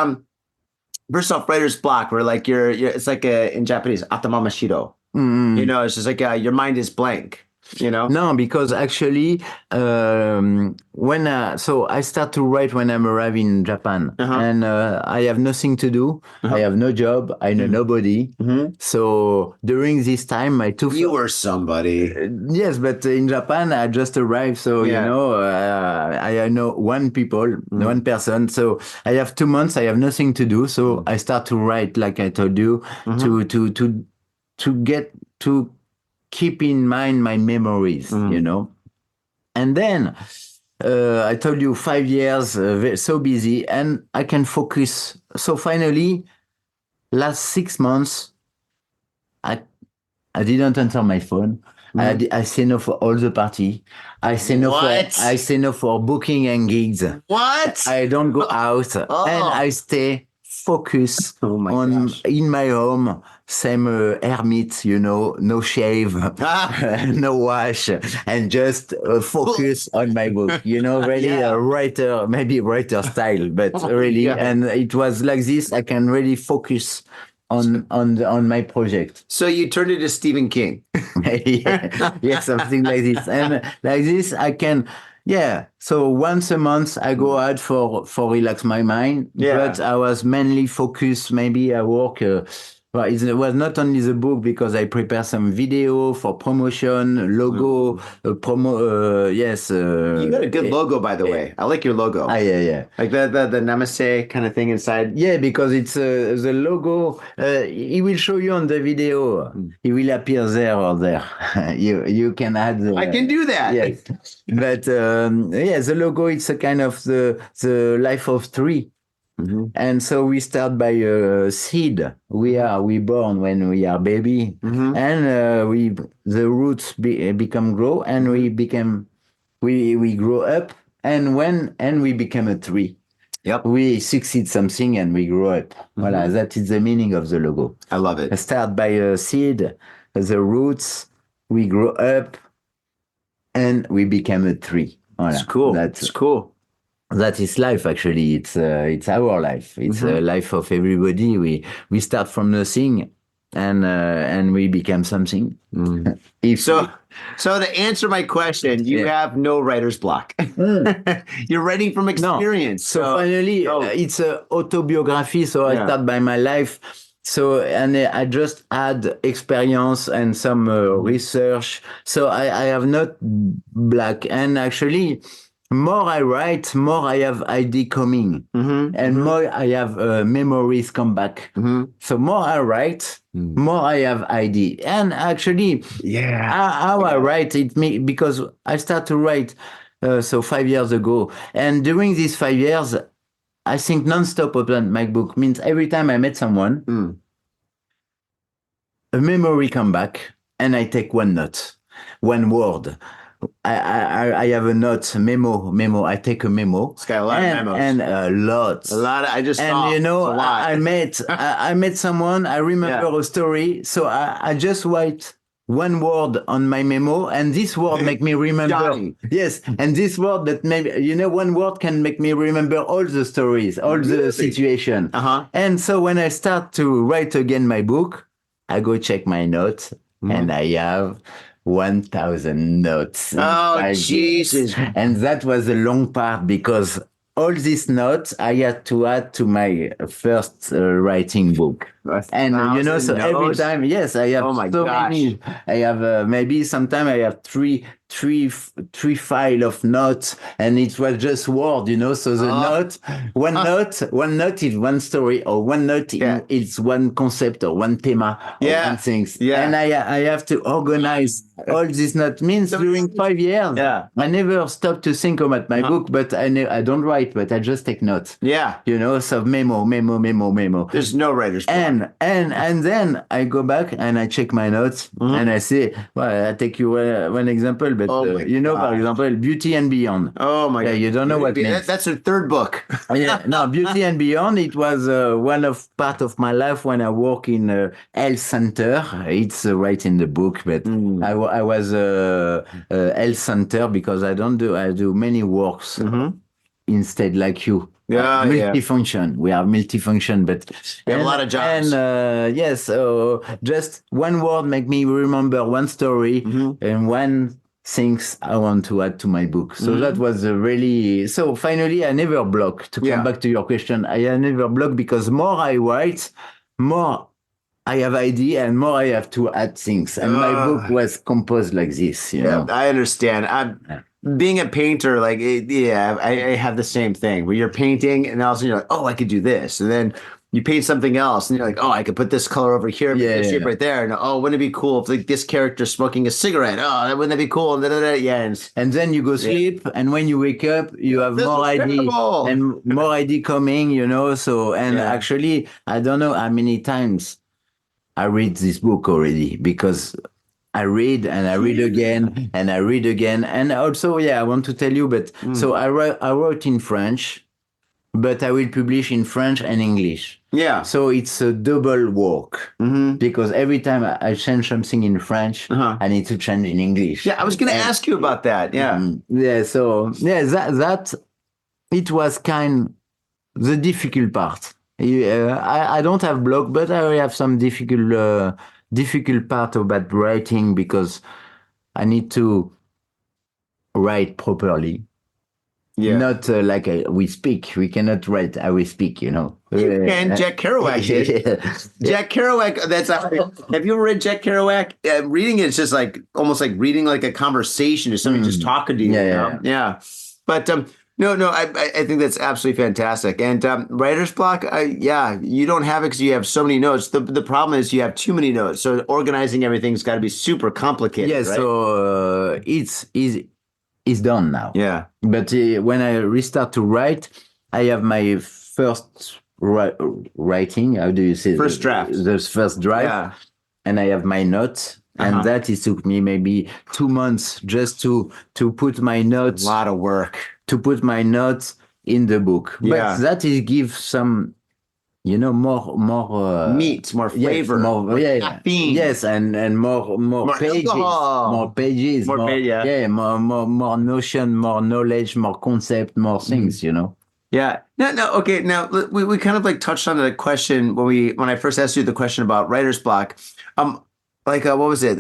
first off, writer's block, where like you're it's like in Japanese, atamamashiro. You know, it's just like your mind is blank. You know? No, because actually, when so I start to write when I'm arriving in Japan, and I have nothing to do. I have no job. I know nobody. So during this time, you were somebody. Yes, but in Japan, I just arrived, so you know, I know one person. So I have 2 months. I have nothing to do. So I start to write, like I told you, to keep in mind my memories, you know. And then I told you 5 years, so busy, and I can focus. So finally, last 6 months, I didn't answer my phone. I say no for all the party. I say no for booking and gigs. What? I don't go out, and I stay focused in my home. Same hermit, you know, no shave, no wash, and just focus on my book. You know, really a writer, maybe writer style, but really, and it was like this. I can really focus on my project. So you turned into Stephen King. Yeah, something like this, and like this I can. Yeah, so once a month I go out for relax my mind. But I was mainly focused. Maybe I work Well, it was not only the book because I prepared some video for promotion, logo, yes. You got a good logo, by the way. I like your logo. Yeah. Like the namaste kind of thing inside. Yeah, because it's the logo. He will show you on the video. He will appear there or there. You can add. I can do that. Yes, but yeah, the logo. It's a kind of the life of tree. Mm-hmm. And so we start by a seed. We born when we are baby, Mm-hmm. and the roots become grow, and we grow up, and we become a tree. Yep. We succeed something and we grow up. Voilà, that is the meaning of the logo. I love it. Start by a seed, the roots, we grow up, and we become a tree. Voilà. It's cool. That's cool. That is life, actually. It's our life. It's a life of everybody. We start from nothing, and we become something. So to answer my question, you have no writer's block. You're writing from experience. No. So finally, it's an autobiography. So I start by my life. So, and I just add experience and some research. So I have not black. And actually, more I write, more I have idea coming, and more I have memories come back. So more I write, more I have idea. And actually, how I write it because I start to write so 5 years ago, and during these 5 years, I think nonstop open my book means every time I met someone, a memory come back, and I take one note, one word. I have a note, memo. I take a memo. It's got a lot of memos. And a lot. I just and saw. You know, I met someone. I remember a story, so I just write one word on my memo, and this word make me remember. Johnny. Yes, and this word that maybe one word can make me remember all the stories, all the situation. And so when I start to write again my book, I go check my notes, and I have 1,000 notes. Oh, Jesus. And that was a long part because all these notes I had to add to my first writing book. And so every time, yes, I have many. I have maybe sometime I have three file of notes, and it was just word, So the one note is one story, or one note is one concept or one thema or one things. And I have to organize all these notes. Means during 5 years, I never stopped to think about my book, but I don't write, but I just take notes. So memo. There's no writer's block. And then I go back and I check my notes and I say, well, I take you one example, but for example, Beauty and Beyond. Oh my God. You don't know what it means. That's a third book. No, Beauty and Beyond, it was part of my life when I work in a health center. It's right in the book, but I was a health center because I do many works instead like you. Multifunction. We are multifunction, but we have a lot of jobs. And yes, just one word make me remember one story and one things I want to add to my book. So that was really. So finally, I never block. To come back to your question, I never block because more I write, more I have idea and more I have to add things. And my book was composed like this. I understand. Being a painter, like, I have the same thing where you're painting and all of a sudden you're like, oh, I could do this. And then you paint something else and you're like, oh, I could put this color over here, put this shape right there. And oh, wouldn't it be cool if like this character's smoking a cigarette? Oh, wouldn't that be cool? And and then you go sleep, and when you wake up, you have more idea and more idea coming, So, and actually, I don't know how many times I read this book already because I read and I read again and I read again. And also, I want to tell you, but so I wrote in French, but I will publish in French and English. Yeah. So it's a double work because every time I change something in French, I need to change in English. Yeah, I was going to ask you about that. Yeah. So that it was the difficult part. I don't have blog, but I have some difficult part about writing because I need to write properly. Yeah. Not like we speak. We cannot write how we speak, you know. And Jack Kerouac did. Jack Kerouac, have you ever read Jack Kerouac? Reading it is just like almost like reading like a conversation or somebody just talking to you. Yeah. But no, I think that's absolutely fantastic. And writer's block, you don't have it because you have so many notes. The problem is you have too many notes. So organizing everything's got to be super complicated. Yeah, right? so it's done now. Yeah. But when I restart to write, I have my first writing. How do you say First draft. The first draft. Yeah. And I have my notes. And that it took me maybe 2 months just to put my notes. A lot of work. To put my notes in the book. Yeah. But that is give some, you know, more meat, more flavor, more caffeine. Yes, and more pages, alcohol. more pages, more notion, more knowledge, more concept, more things, you know. Yeah. No. Okay. Now we kind of like touched on the question when I first asked you the question about writer's block. What was it?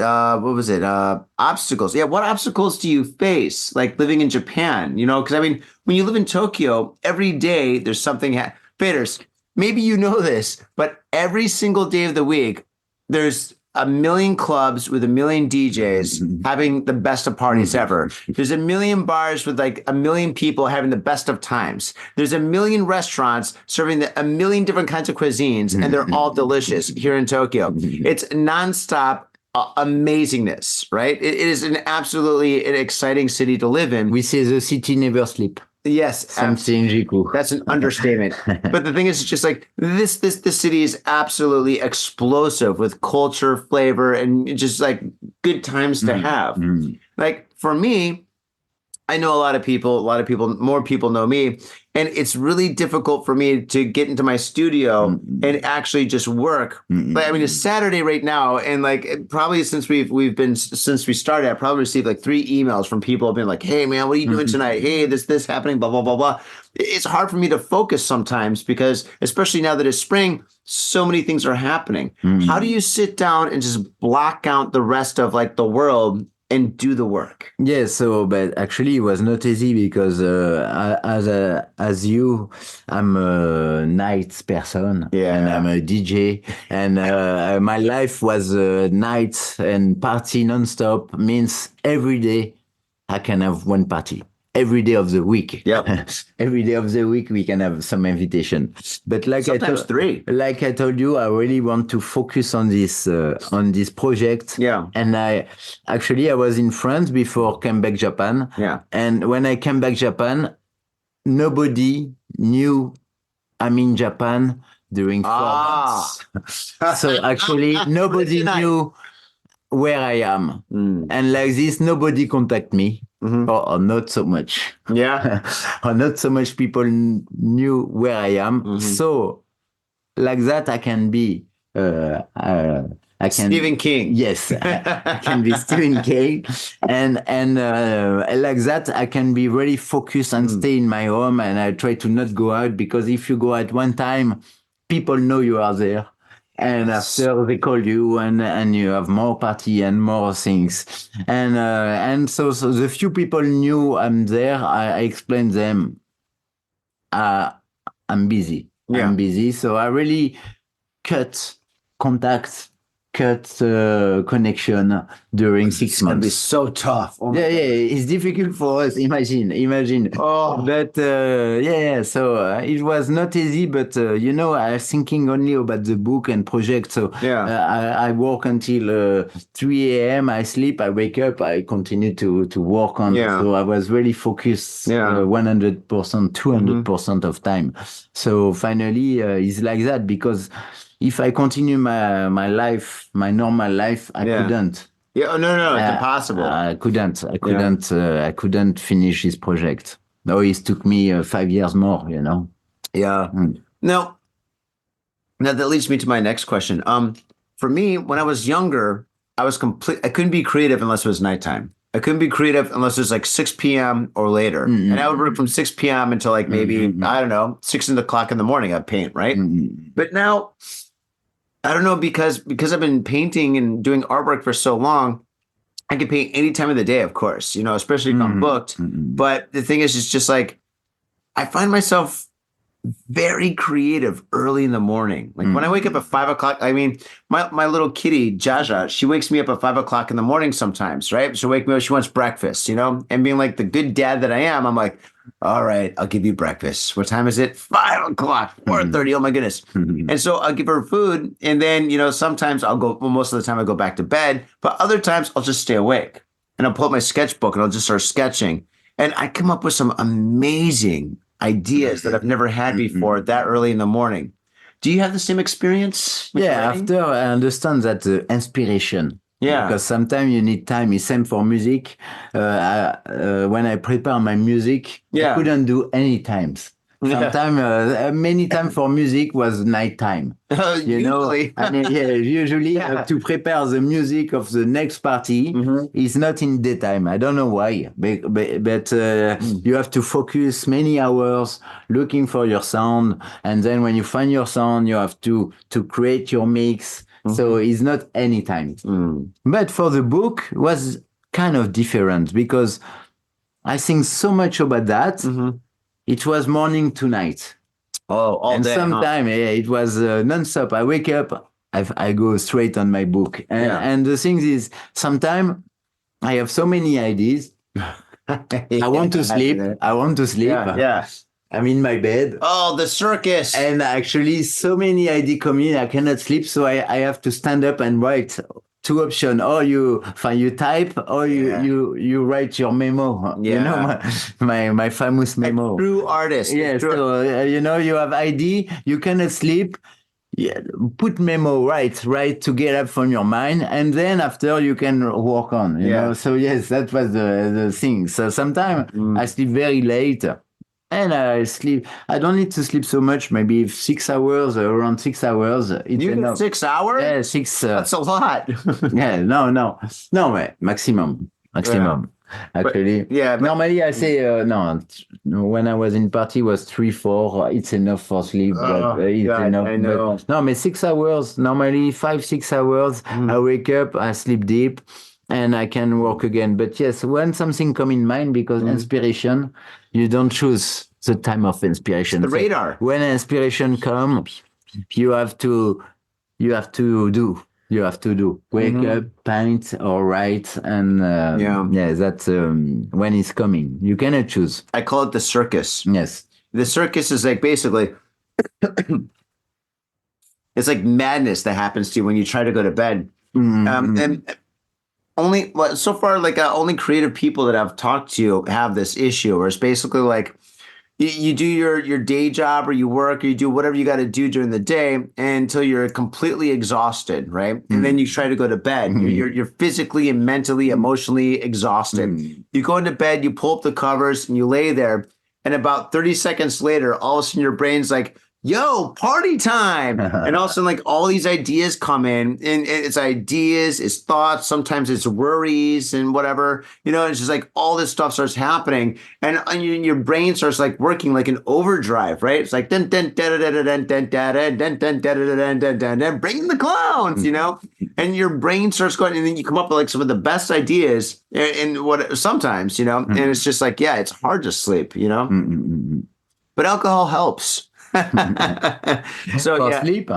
Obstacles. Yeah. What obstacles do you face, like living in Japan? You know, because I mean, when you live in Tokyo, every day there's something. Faders, maybe you know this, but every single day of the week, there's a million clubs with a million DJs having the best of parties ever. There's a million bars with like a million people having the best of times. There's a million restaurants serving a million different kinds of cuisines, and they're all delicious here in Tokyo. It's nonstop amazingness, right? It is an exciting city to live in. We say the city never sleep. Yes, Shinjuku. That's an understatement. But the thing is, it's just like this city is absolutely explosive with culture, flavor, and just like good times to have. Like for me, I know a lot of people, more people know me, and it's really difficult for me to get into my studio and actually just work. But I mean, it's Saturday right now, and like probably since we started, I probably received like 3 emails from people being like, "Hey man, what are you doing tonight? Hey, this happening, blah blah blah blah." It's hard for me to focus sometimes because, especially now that it's spring, so many things are happening. How do you sit down and just block out the rest of like the world and do the work? Yeah, so but actually it was not easy because as you, I'm a night person, and I'm a DJ, and my life was night and party nonstop. Means every day I can have one party. Every day of the week. Yep. Every day of the week we can have some invitation. But like sometimes 3. Like I told you, I really want to focus on this project. Yeah. And I was in France before came back Japan. Yeah. And when I came back Japan, nobody knew I'm in Japan during 4 months. So actually nobody knew where I am. And like this, nobody contact me. Or not so much. Yeah. Or not so much people knew where I am. So like that, I can be, Stephen King. Yes, I can be Stephen King. And like that, I can be really focused and stay in my home. And I try to not go out, because if you go out one time, people know you are there. And after they call you, and you have more party and more things. And so the few people knew I'm there, I explained them, I'm busy. Yeah. I'm busy. So I really cut contact, connection during 6 months. It's going to be so tough. Yeah, it's difficult for us. Imagine. Oh, but so it was not easy. But you know, I was thinking only about the book and project. So I work until 3 a.m. I sleep. I wake up. I continue to work on. Yeah. So I was really focused. 100%, 200% of time. So finally, it's like that, because if I continue my life, my normal life, I couldn't. Yeah, no, it's impossible. I couldn't finish this project. No, it took me 5 years more, you know. Yeah. Now that leads me to my next question. For me, when I was younger, I couldn't be creative unless it was nighttime. I couldn't be creative unless it was like 6 p.m. or later. And I would work from 6 p.m. until like maybe, I don't know, 6 o'clock in the morning, I'd paint, right? But now, I don't know, because I've been painting and doing artwork for so long, I can paint any time of the day, of course, you know, especially if I'm booked. But the thing is, it's just like, I find myself very creative early in the morning. Like when I wake up at 5 o'clock, I mean, my little kitty, Jaja, she wakes me up at 5 o'clock in the morning sometimes, right? She'll wake me up, she wants breakfast, and being like the good dad that I am, I'm like, all right, I'll give you breakfast. What time is it? 5 o'clock, 4:30. Oh my goodness. And so I'll give her food. And then, sometimes most of the time I go back to bed, but other times I'll just stay awake and I'll pull up my sketchbook and I'll just start sketching. And I come up with some amazing ideas that I've never had before that early in the morning. Do you have the same experience? Yeah, after I understand that inspiration. Yeah. Because sometimes you need time. It's same for music. When I prepare my music, I couldn't do any times. Sometimes, many times for music was nighttime. Usually. I mean, usually to prepare the music of the next party is not in daytime. I don't know why, but you have to focus many hours looking for your sound, and then when you find your sound, you have to create your mix. So it's not any time. But for the book, it was kind of different because I think so much about that. It was morning to night. Oh, all day. And sometimes it was non-stop. I wake up, I go straight on my book. And the thing is, sometimes I have so many ideas. I want to sleep. Yeah. I'm in my bed. Oh, the circus. And actually, so many ideas come in, I cannot sleep. So I have to stand up and write. Two options: or you type, or you write your memo. My famous memo. A true artist. Yeah. So you have idea, you cannot sleep. Yeah, put memo, write to get up from your mind, and then after you can work on. You know. So yes, that was the thing. So sometimes I sleep very late. And I sleep. I don't need to sleep so much. Maybe 6 hours, around 6 hours. It's you enough. 6 hours? Yeah, 6. That's a lot. Yeah, no, maximum. Actually, normally I say no. When I was in party, was 3, 4. It's enough for sleep. But it's enough. I know. But 6 hours. Normally 5, 6 hours. I wake up. I sleep deep. And I can work again. But yes, when something come in mind, because inspiration, you don't choose the time of inspiration. It's the radar. When inspiration comes, you have to do. Wake up, paint, or write, and that's when it's coming. You cannot choose. I call it the circus. Yes. The circus is like basically, it's like madness that happens to you when you try to go to bed. And so far, only creative people that I've talked to have this issue, where it's basically like you do your day job, or you work, or you do whatever you got to do during the day until you're completely exhausted, right? And then you try to go to bed. You're physically and mentally, emotionally exhausted. You go into bed, you pull up the covers, and you lay there. And about 30 seconds later, all of a sudden your brain's like, yo, party time. And all of a sudden, all these ideas come in, and it's ideas, it's thoughts, sometimes it's worries and whatever, it's just like all this stuff starts happening, and your brain starts working like an overdrive, right? It's like, bring the clowns, and your brain starts going, and then you come up with some of the best ideas, and sometimes, and it's just it's hard to sleep, but alcohol helps. So for sleep,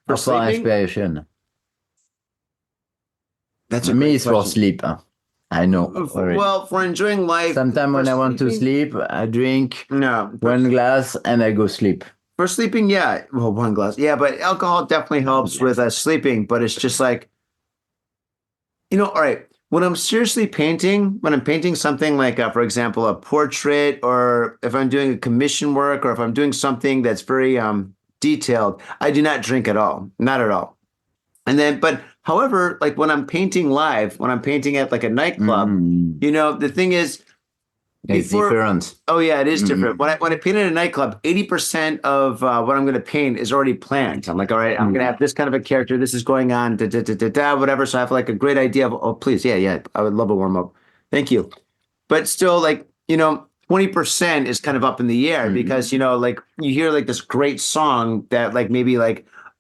for inspiration. That's a me. It's for sleep. I know. Well, for enjoying life. Sometimes when I want to sleep, I drink one glass and I go sleep. For sleeping, one glass, but alcohol definitely helps with sleeping. But it's just all right. When I'm seriously painting, when I'm painting something for example, a portrait, or if I'm doing a commission work, or if I'm doing something that's very detailed, I do not drink at all. Not at all. And then, but however, when I'm painting live, when I'm painting at a nightclub, the thing is, it's different. Oh yeah, it is different. When I paint at a nightclub, 80% of what I'm going to paint is already planned. I'm like, all right, I'm going to have this kind of a character. This is going on, whatever. So I have a great idea of, oh, please, I would love a warm up. Thank you. But still, 20% is kind of up in the air because you hear this great song that maybe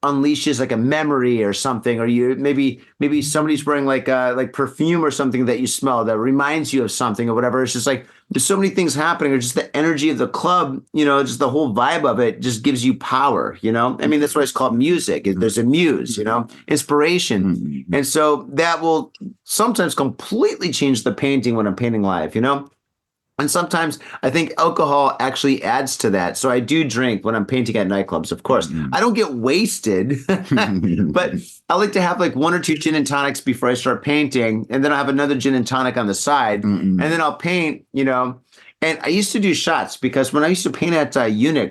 unleashes like a memory or something, or you maybe somebody's wearing like perfume or something that you smell that reminds you of something or whatever. It's just like there's so many things happening, or just the energy of the club, just the whole vibe of it just gives you power, I mean, that's why it's called music. There's a muse, inspiration. And so that will sometimes completely change the painting when I'm painting live, And sometimes I think alcohol actually adds to that. So I do drink when I'm painting at nightclubs, of course. I don't get wasted, but I like to have like 1 or 2 gin and tonics before I start painting. And then I have another gin and tonic on the side. And then I'll paint, And I used to do shots because when I used to paint at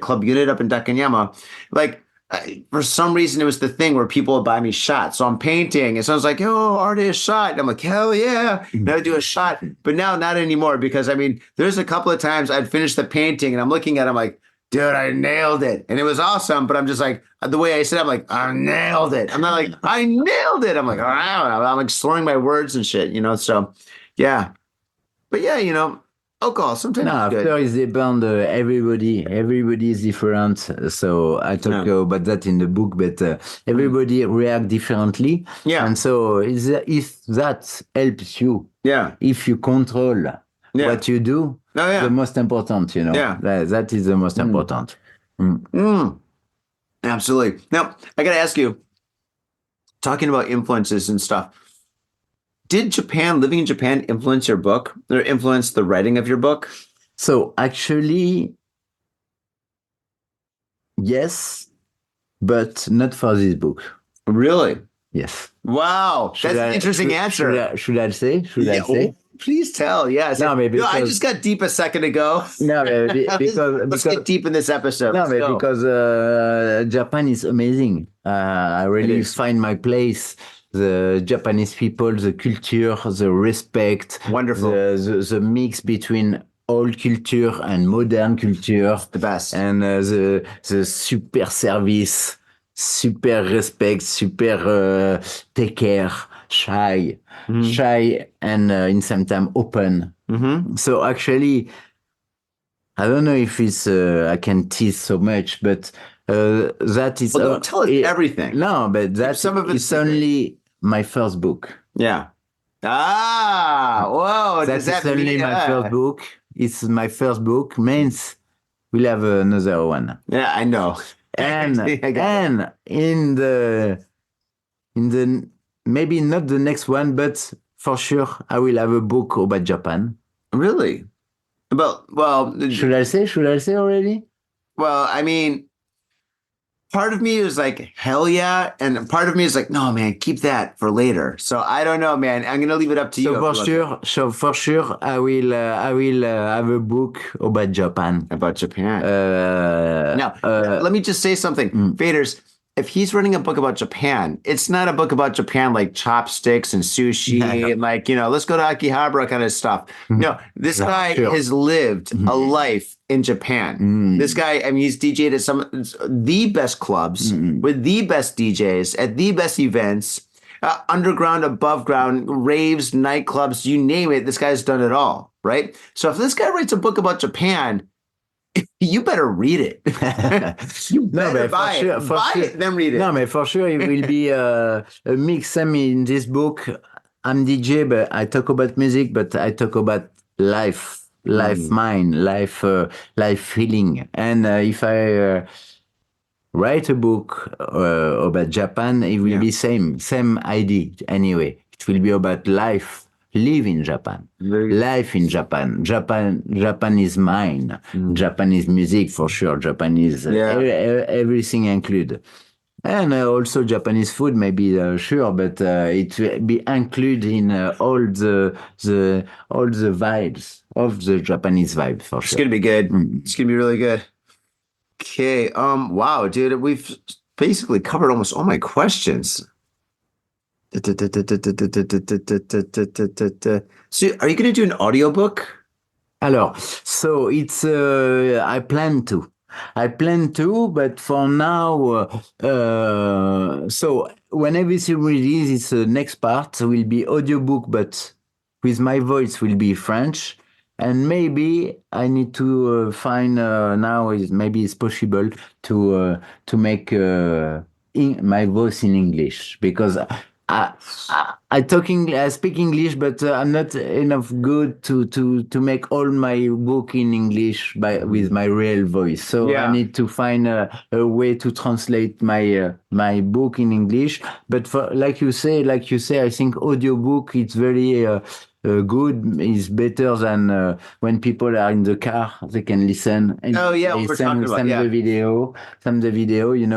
Club Unit up in Dakanyama, like, for some reason, it was the thing where people would buy me shots. So I'm painting, and someone's like, "Oh, Artie, a shot." And I'm like, "Hell yeah!" And I would do a shot. But now, not anymore, because I mean, there's a couple of times I'd finish the painting, and I'm looking at it, I'm like, "Dude, I nailed it," and it was awesome. But I'm just like, the way I said, I'm like, "I nailed it." I'm not like, "I nailed it." I'm like, I'm like slurring my words and shit, So, yeah. But yeah, alcohol sometimes No, is good. after it's depend. Everybody is different. So I talk about that in the book, but everybody react differently. Yeah. And so if that helps you, if you control what you do, the most important, Yeah. that is the most important. Absolutely. Now, I got to ask you, talking about influences and stuff, did living in Japan influence your book or influence the writing of your book? So actually, yes, but not for this book. Really? Yes. Wow. That's an interesting answer. Should I say? Please tell. Yes. No, maybe I just got deep a second ago. No, because let's get deep in this episode. No, because Japan is amazing. I really find my place. The Japanese people, the culture, the respect, wonderful, the mix between old culture and modern culture, the best, and the super service, super respect, super take care, shy, and in same time open. So actually, I don't know if it's I can tease so much, but that is. Well, don't tell us everything. No, but that's some of it's only my first book. Yeah. Ah, whoa. That's only my first book. It's my first book. Means we'll have another one. Yeah, I know. And in the maybe not the next one, but for sure I will have a book about Japan. Really? Should I say already? Well, I mean, part of me is like, hell yeah. And part of me is like, no, man, keep that for later. So I don't know, man. I'm going to leave it up to you. So for sure, I will have a book about Japan. Now, let me just say something. Faders, if he's running a book about Japan, it's not a book about Japan like chopsticks and sushi and like, let's go to Akihabara kind of stuff. No, this guy has lived a life in Japan. This guy, I mean, he's DJed at some the best clubs with the best DJs at the best events, underground, above ground, raves, nightclubs, you name it. This guy's done it all, right? So if this guy writes a book about Japan, you better read it. You better buy it, then read it. No, but for sure it will be a mix. I mean, in this book, I'm DJ, but I talk about music, but I talk about life mind, life feeling. And if I write a book about Japan, it will be same idea anyway. It will be about life. Live in Japan. Life in Japan. Japan is mine. Japanese music for sure. Japanese everything included. And also Japanese food, maybe sure, but it will be included in all the vibes of the Japanese vibe for sure. It's gonna be good. It's gonna be really good. Okay. Wow, dude, we've basically covered almost all my questions. So are you going to do an audiobook? Alors, so it's I plan to, but for now, so when everything releases, the next part will be audiobook, but with my voice will be French, and maybe I need to find now maybe it's possible to make my voice in English because I speak English, but I'm not enough good to make all my book in English with my real voice. So I need to find a way to translate my book in English. But for like you say, I think audiobook it's very good is better than when people are in the car, they can listen and they send the video,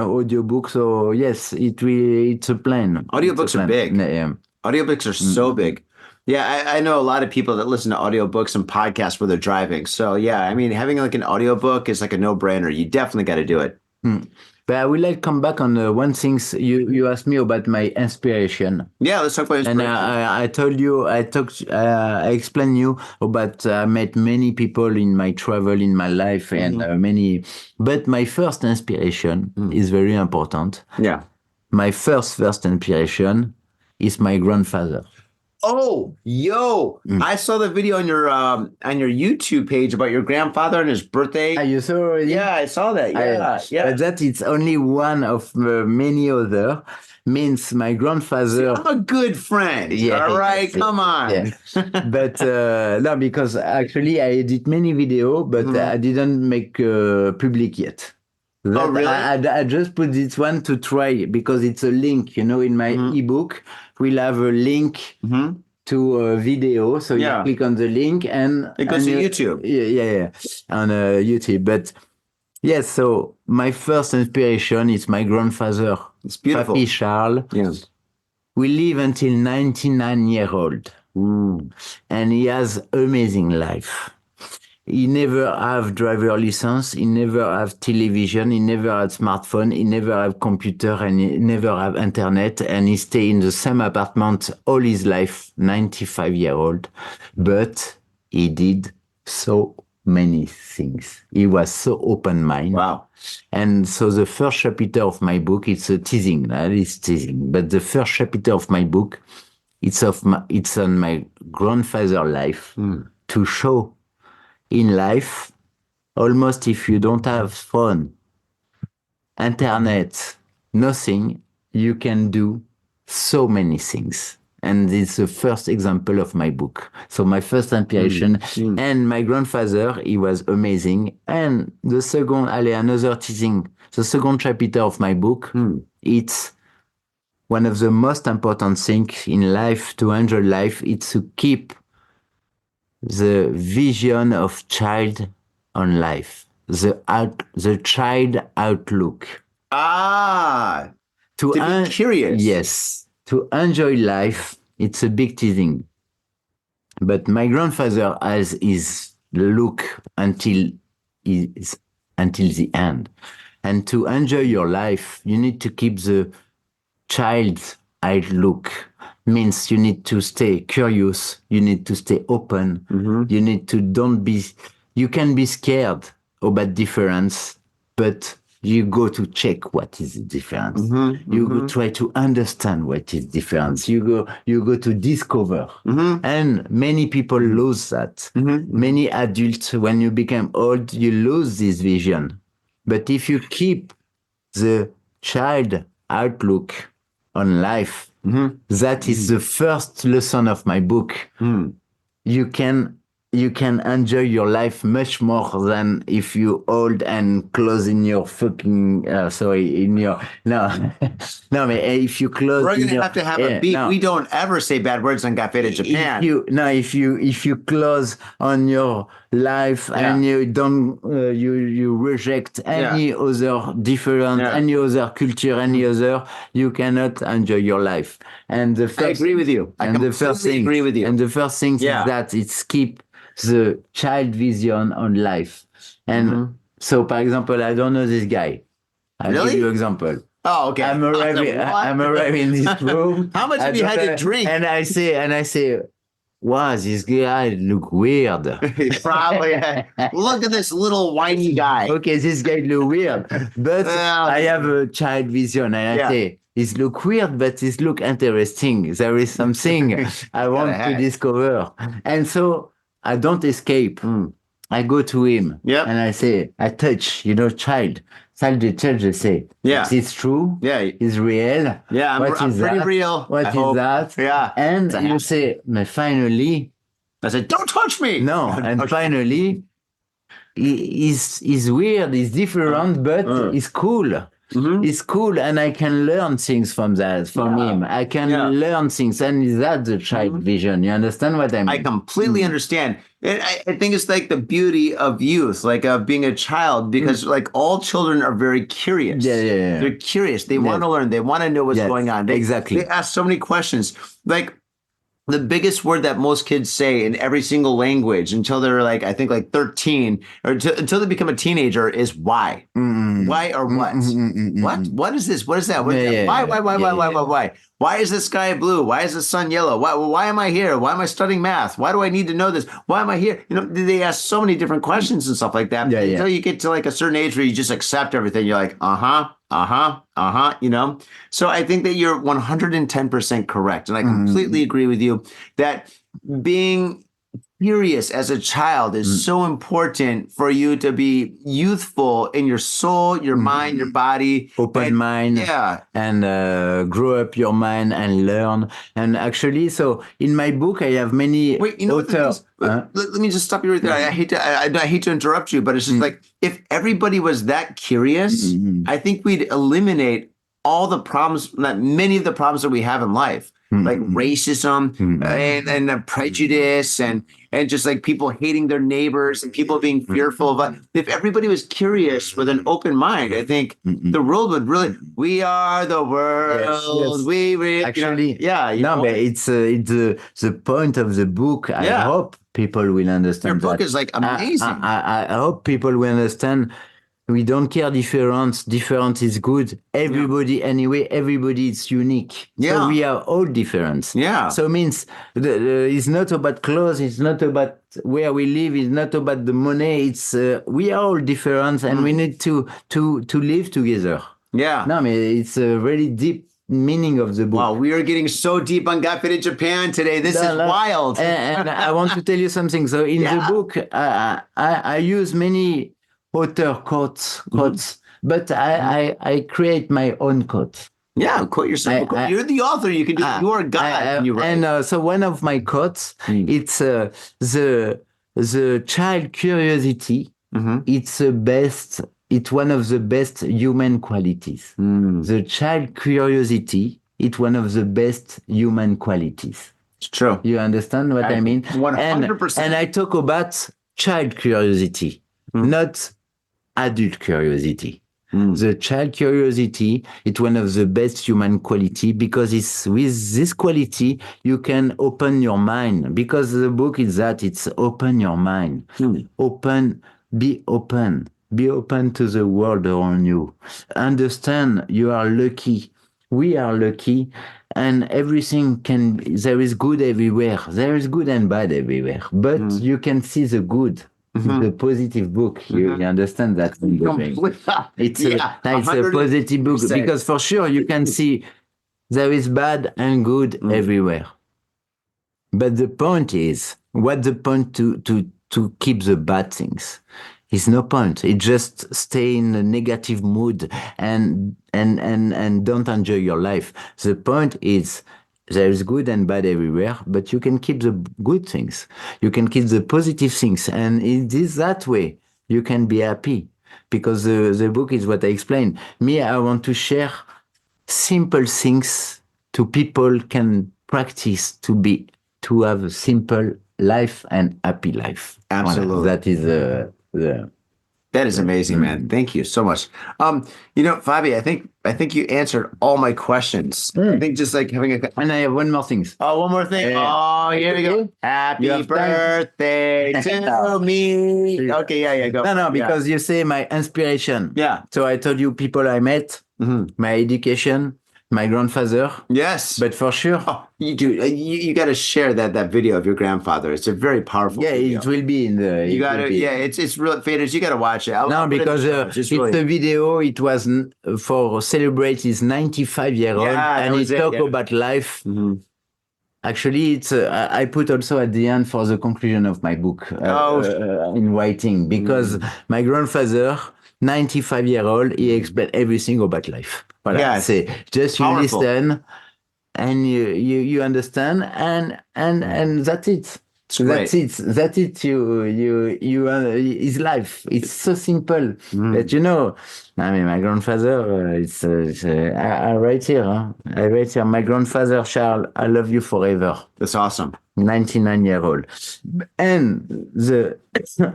audiobook. So yes, it's a plan. Audiobooks are big. Yeah. Audiobooks are so big. Yeah, I know a lot of people that listen to audiobooks and podcasts where they're driving. So yeah, I mean, having like an audiobook is like a no-brainer. You definitely got to do it. But I would like to come back on one thing you asked me about my inspiration. Yeah, let's talk about inspiration. And I explained you about I met many people in my travel in my life and but my first inspiration is very important. Yeah. My first inspiration is my grandfather. Oh, I saw the video on your YouTube page about your grandfather and his birthday. You saw already? Yeah, I saw that. Yeah. But that it's only one of many other. Means my grandfather. I'm a good friend. Yeah. All right, come on. Yeah. But no, because actually I edit many videos, but I didn't make public yet. Really? I just put this one to try because it's a link, in my ebook. We'll have a link to a video. So you click on the link and it goes to YouTube. Yeah. On YouTube. But yes, so my first inspiration is my grandfather. It's beautiful. Papi Charles. Yes. We live until 99 years old. And he has amazing life. He never have driver license. He never have television. He never had smartphone. He never have computer, and he never have internet. And he stay in the same apartment all his life, 95-year old. But he did so many things. He was so open-minded. Wow. And so the first chapter of my book, it's a teasing. It's teasing. But the first chapter of my book, it's on my grandfather's life to show in life, almost if you don't have phone, internet, nothing, you can do so many things. And it's the first example of my book. So my first inspiration, and my grandfather, he was amazing. And the second, another teasing, the second chapter of my book, it's one of the most important things in life, to enjoy life, it's to keep the vision of child on life, the child outlook. To be curious. Yes, to enjoy life. It's a big teasing. But my grandfather has his look until the end. And to enjoy your life, you need to keep the child's outlook. Means you need to stay curious, you need to stay open, you need to you can be scared about difference, but you go to check what is the difference. You go try to understand what is difference. You go to discover. And many people lose that. Many adults, when you become old, you lose this vision. But if you keep the child outlook on life, that is the first lesson of my book. You can enjoy your life much more than if you old and close in your fucking if you close. We're gonna have to have a beat. No. We don't ever say bad words on Got Faded Japan. If you close on your life and you don't you reject any other different, any other culture, any other, you cannot enjoy your life. And the first, I agree with you. I completely agree with you. And the first thing is that it's keep the child vision on life. And so, for example, I don't know this guy. I'll give you an example. Oh, okay. I'm arriving in this room. How much have you had to drink? And I say, wow, this guy look weird. Probably. Look at this little whiny guy. Okay, this guy look weird. But I have a child vision, and I say, it look weird, but it look interesting. There is something I want to discover. And so I don't escape. I go to him and I say, I touch, child. salle de church, je sais. Yeah. It's true. Yeah. It's real. Yeah, I'm pretty that? real. What I is hope. that? Yeah. And you say, but finally, I said, don't touch me. no. And Okay. finally, he's weird, he's different, but it's cool. Mm-hmm. It's cool, and I can learn things from him. I can learn things, and that's the child vision. You understand what I mean? I completely understand. And I think it's like the beauty of youth, like of being a child, because like all children are very curious. Yeah. They're curious. They want to learn. They want to know what's going on. Exactly. They ask so many questions. Like the biggest word that most kids say in every single language until they're like, I think like 13 or until they become a teenager is why? Why or what? What? What is this? What is that? What is that? Why? Why is the sky blue? Why is the sun yellow? Why am I here? Why am I studying math? Why do I need to know this? Why am I here? You know, they ask so many different questions and stuff like that. Until you get to like a certain age where you just accept everything. You're like, you know? So I think that you're 110% correct. And I completely agree with you that being curious as a child is so important for you to be youthful in your soul, your mind, your body. Open mind. Yeah. And grow up your mind and learn. And actually, so in my book, I have many authors. Let me just stop you right there. I hate to interrupt you, but it's just like, if everybody was that curious, I think we'd eliminate all the problems, many of the problems that we have in life. Like racism and prejudice and just like people hating their neighbors and people being fearful. But if everybody was curious with an open mind, I think the world would really. We are the world. Yes. We really actually, but it's the point of the book. I hope people will understand. Your book is like amazing. I hope people will understand. We don't care difference. Difference is good. Everybody, anyway, everybody is unique. Yeah. So we are all different. Yeah. So it means it's not about clothes. It's not about where we live. It's not about the money. It's we are all different, and we need to live together. Yeah. No, I mean, it's a really deep meaning of the book. Wow, we are getting so deep on Got Fit in Japan today. This is wild. And I want to tell you something. So in the book, I use many author quotes, but I create my own quotes. Yeah, quote yourself. You're the author. You can do. You're a God. And so one of my quotes, it's the child curiosity. It's the best. It's one of the best human qualities. The child curiosity. It's one of the best human qualities. It's true. You understand what I mean? 100%. And I talk about child curiosity, not adult curiosity. The child curiosity is one of the best human quality because it's with this quality you can open your mind. Because the book is that it's open your mind, be open to the world around you. Understand you are lucky. We are lucky, and everything there is good everywhere. There is good and bad everywhere, but you can see the good. It's a positive book. You understand that? It's a positive book because for sure you can see there is bad and good everywhere. But the point is, what's the point to keep the bad things? It's no point. It just stay in a negative mood and don't enjoy your life. The point is, there is good and bad everywhere, but you can keep the good things. You can keep the positive things. And it is that way you can be happy. Because the book is what I explained. Me, I want to share simple things to people can practice to have a simple life and happy life. Absolutely. That is That is amazing, man. Thank you so much. Fabi, I think you answered all my questions. I think just like having and I have one more thing. Oh, one more thing. Here we go. Happy birthday to me. Okay, yeah, go. No, because you say my inspiration. Yeah. So I told you people I met, my education, my grandfather. Yes. But for sure. Oh, you do. You got to share that video of your grandfather. It's a very powerful video. It will be in the... You got to, it's real, Faders, you got to watch it. Because it's a video, it was for celebrate his 95-year-old, and he talk about life. Actually, it's I put also at the end for the conclusion of my book in writing, because my grandfather 95-year-old, he explained everything about life. Voilà. Yeah, C'est just you powerful. listen and you understand and that's it. great. That's it. His life. It's so simple. But I mean, my grandfather. I write here. Huh? I write here. My grandfather Charles. I love you forever. That's awesome. 99-year-old, and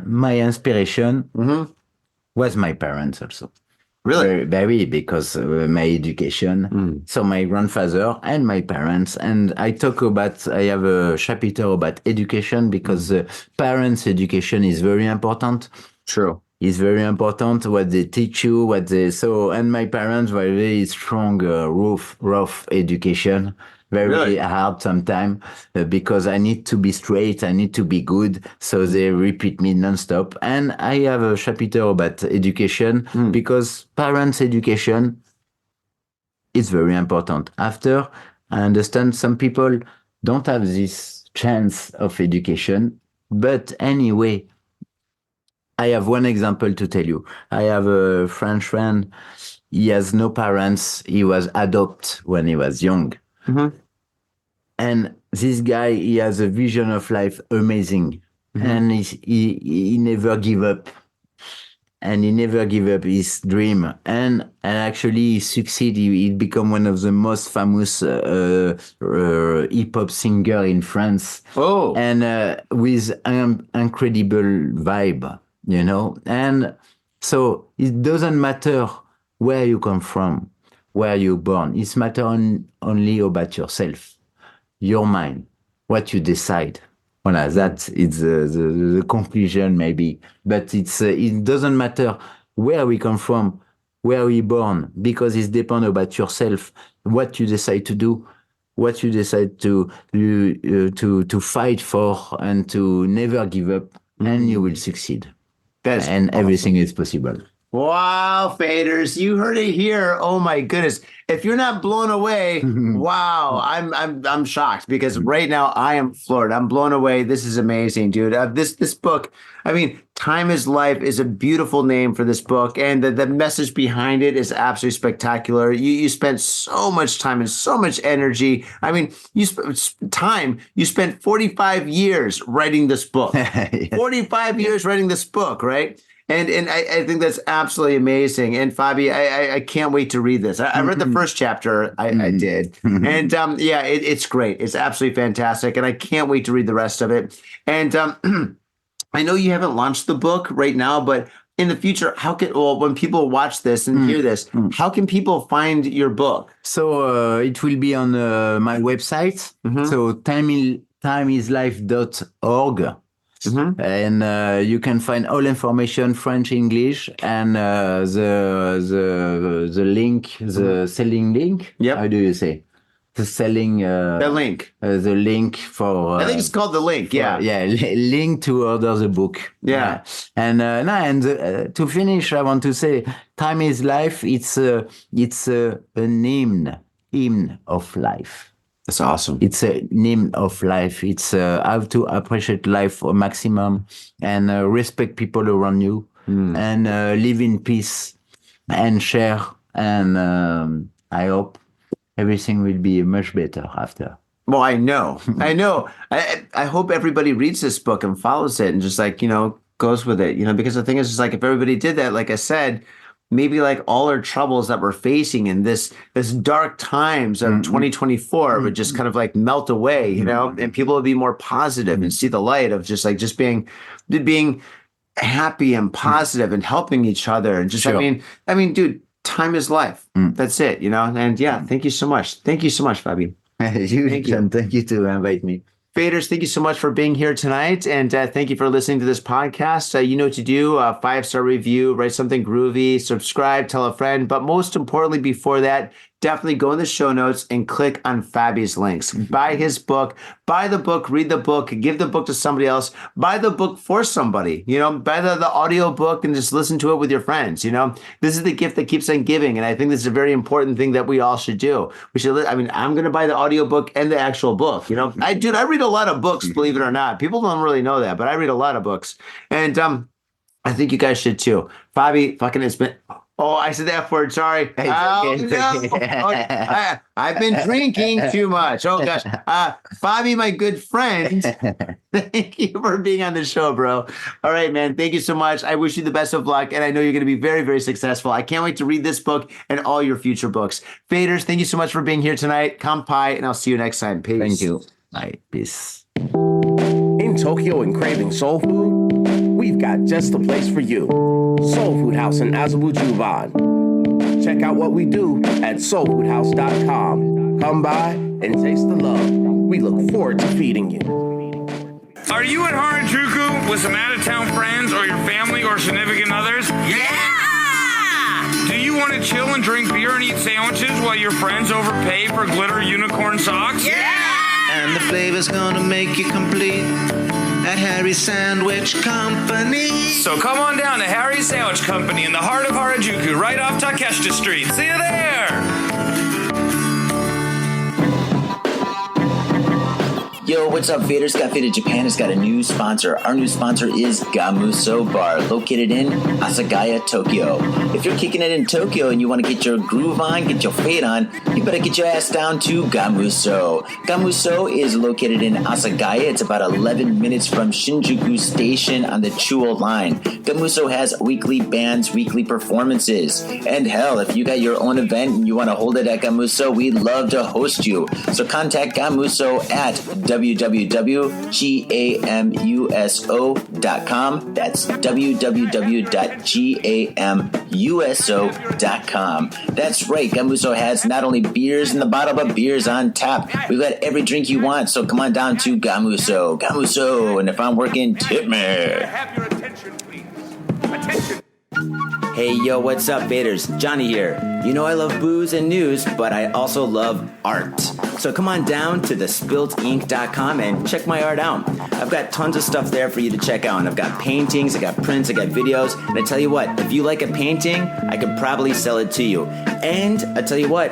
my inspiration was my parents also. Really? Very, because my education. So my grandfather and my parents, and I have a chapter about education because parents' education is very important. True. It's very important what they teach you, and my parents were very strong, rough education, very Really? hard sometimes because I need to be straight, I need to be good, so they repeat me nonstop. And I have a chapter about education because parents' education is very important. After, I understand some people don't have this chance of education, but anyway, I have one example to tell you. I have a French friend. He has no parents. He was adopted when he was young. And this guy, he has a vision of life amazing. And he never give up. And he never give up his dream. And actually he succeeded. He become one of the most famous hip-hop singer in France. Oh. And with an incredible vibe. And so it doesn't matter where you come from, where you're born. It's matter only about yourself, your mind, what you decide. Voilà, that is the conclusion maybe. But it doesn't matter where we come from, where we born, because it's depend about yourself, what you decide to do, what you decide to fight for, and to never give up, and you will succeed. And everything is possible. Wow, faders, you heard it here. Oh my goodness. If you're not blown away, wow, I'm shocked because right now I am floored. I'm blown away. This is amazing, dude. This book, I mean, Time is Life is a beautiful name for this book, and the message behind it is absolutely spectacular. You spent so much time and so much energy. I mean, you spent 45 years writing this book. Yes. 45 years writing this book, right? And I think that's absolutely amazing. And Fabi, I can't wait to read this. I read the first chapter. I did. And it's great. It's absolutely fantastic. And I can't wait to read the rest of it. And I know you haven't launched the book right now, but in the future, when people watch this and hear this, how can people find your book? So it will be on my website. So timeislife.org. And you can find all information, French, English, and the link, the selling link. Yep. How do you say? The selling. The link. The link for. I think it's called the link. Link to order the book. Yeah. And to finish, I want to say, Time is Life. It's an hymn of life. That's awesome. It's a name of life. It's how to appreciate life for maximum and respect people around you and live in peace and share. And I hope everything will be much better after. Well, I know. I hope everybody reads this book and follows it and just goes with it, because the thing is just if everybody did that, like I said, maybe all our troubles that we're facing in this dark times of 2024 would just kind of melt away, and people would be more positive and see the light of just being happy and positive and helping each other. And just, Sure. I mean, dude, time is life. That's it, and thank you so much. Thank you so much, Fabi. Thank you to invite me. Faders, thank you so much for being here tonight. And thank you for listening to this podcast. You know what to do. 5-star review, write something groovy, subscribe, tell a friend. But most importantly, before that, definitely go in the show notes and click on Fabi's links. Buy his book, buy the book, read the book, give the book to somebody else, buy the book for somebody, buy the audio book and just listen to it with your friends. This is the gift that keeps on giving. And I think this is a very important thing that we all should do. I'm going to buy the audio book and the actual book. I read a lot of books, believe it or not. People don't really know that, but I read a lot of books. And I think you guys should too. Fabi, fucking it's been. Oh, I said that word. Sorry. I've been drinking too much. Oh gosh. Fabi, my good friend. Thank you for being on the show, bro. All right, man. Thank you so much. I wish you the best of luck, and I know you're going to be very, very successful. I can't wait to read this book and all your future books. Faders, thank you so much for being here tonight. Kampai, and I'll see you next time. Peace. Thank you. Bye. Peace. In Tokyo and craving soul food, we've got just the place for you. Soul Food House in Azabu Juban. Check out what we do at soulfoodhouse.com. Come by and taste the love. We look forward to feeding you. Are you in Harajuku with some out-of-town friends or your family or significant others? Yeah! Do you want to chill and drink beer and eat sandwiches while your friends overpay for glitter unicorn socks? Yeah! And the flavor's gonna make you complete at Harry's Sandwich Company. So come on down to Harry's Sandwich Company in the heart of Harajuku, right off Takeshita Street. See you there! Yo, what's up, Faders? Got Faded Japan has got a new sponsor. Our new sponsor is Gamuso Bar, located in Asagaya, Tokyo. If you're kicking it in Tokyo and you want to get your groove on, get your fade on, you better get your ass down to Gamuso. Gamuso is located in Asagaya. It's about 11 minutes from Shinjuku Station on the Chuo line. Gamuso has weekly bands, weekly performances. And hell, if you got your own event and you want to hold it at Gamuso, we'd love to host you. So contact Gamuso at www.gamuso.com. That's www.gamuso.com. That's right, Gamuso has not only beers in the bottle, but beers on tap. We've got every drink you want, so come on down to Gamuso. Gamuso, and if I'm working, tip me. Have your attention, please. Attention. Hey, yo, what's up, Faders? Johnny here. You know I love booze and news, but I also love art. So come on down to thespiltink.com and check my art out. I've got tons of stuff there for you to check out. I've got paintings, I got prints, I got videos. And I tell you what, if you like a painting, I could probably sell it to you. And I tell you what,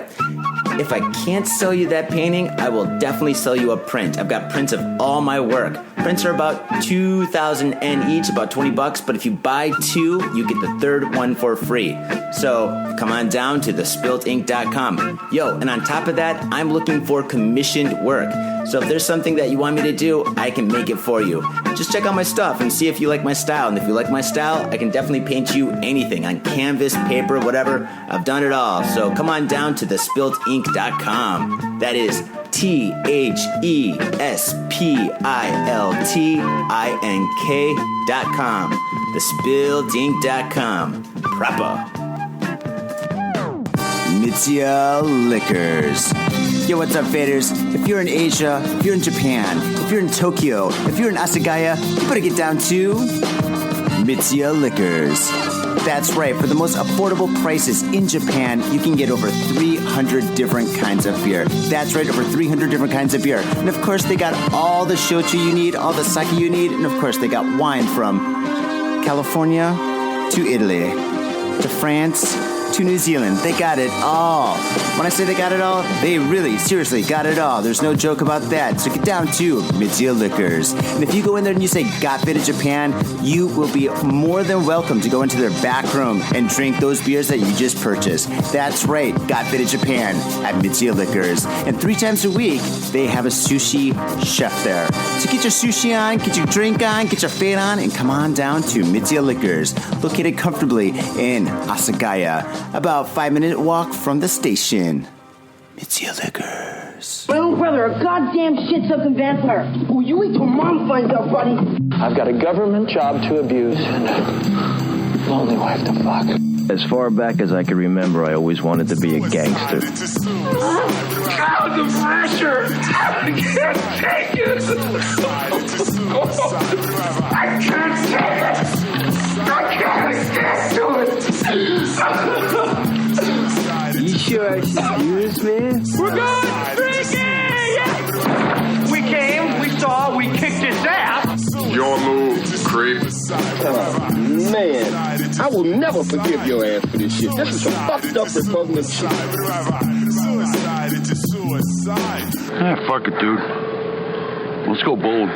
if I can't sell you that painting, I will definitely sell you a print. I've got prints of all my work. Prints are about 2,000 yen each, about $20, but if you buy two, you get the third one for free. So come on down to thespiltink.com. Yo, and on top of that, I'm looking for commissioned work. So if there's something that you want me to do, I can make it for you. Just check out my stuff and see if you like my style. And if you like my style, I can definitely paint you anything on canvas, paper, whatever. I've done it all. So come on down to thespiltink.com. That is THESPILTINK.com. Thespiltink.com. Proper. Mitsuya Liquors. Yo, what's up, Faders? If you're in Asia, if you're in Japan, if you're in Tokyo, if you're in Asagaya, you better get down to Mitsuya Liquors. That's right. For the most affordable prices in Japan, you can get over 300 different kinds of beer. That's right, over 300 different kinds of beer. And of course, they got all the shochu you need, all the sake you need, and of course, they got wine from California to Italy to France to New Zealand. They got it all. When I say they got it all, they really, seriously got it all. There's no joke about that. So get down to Mitsuya Liquors. And if you go in there and you say, Got Faded Japan, you will be more than welcome to go into their back room and drink those beers that you just purchased. That's right, Got Faded Japan at Mitsuya Liquors. And 3 times a week, they have a sushi chef there. So get your sushi on, get your drink on, get your fade on, and come on down to Mitsuya Liquors, located comfortably in Asagaya, about 5-minute walk from the station. Mitsuya Liquors. My own brother, a goddamn shit-sucking vampire. Oh, you wait till Mom finds out, buddy. I've got a government job to abuse and a lonely wife to fuck. As far back as I can remember, I always wanted to be a gangster. God, the pressure! I can't take it! I can't take it! I can't stand to it! You sure excuse me? We're going drinking! We came, we saw, we kicked his ass! Your move, creep. Man, I will never forgive your ass for this shit. This is some fucked up repugnant shit. Ah, fuck it, dude. Let's go bold.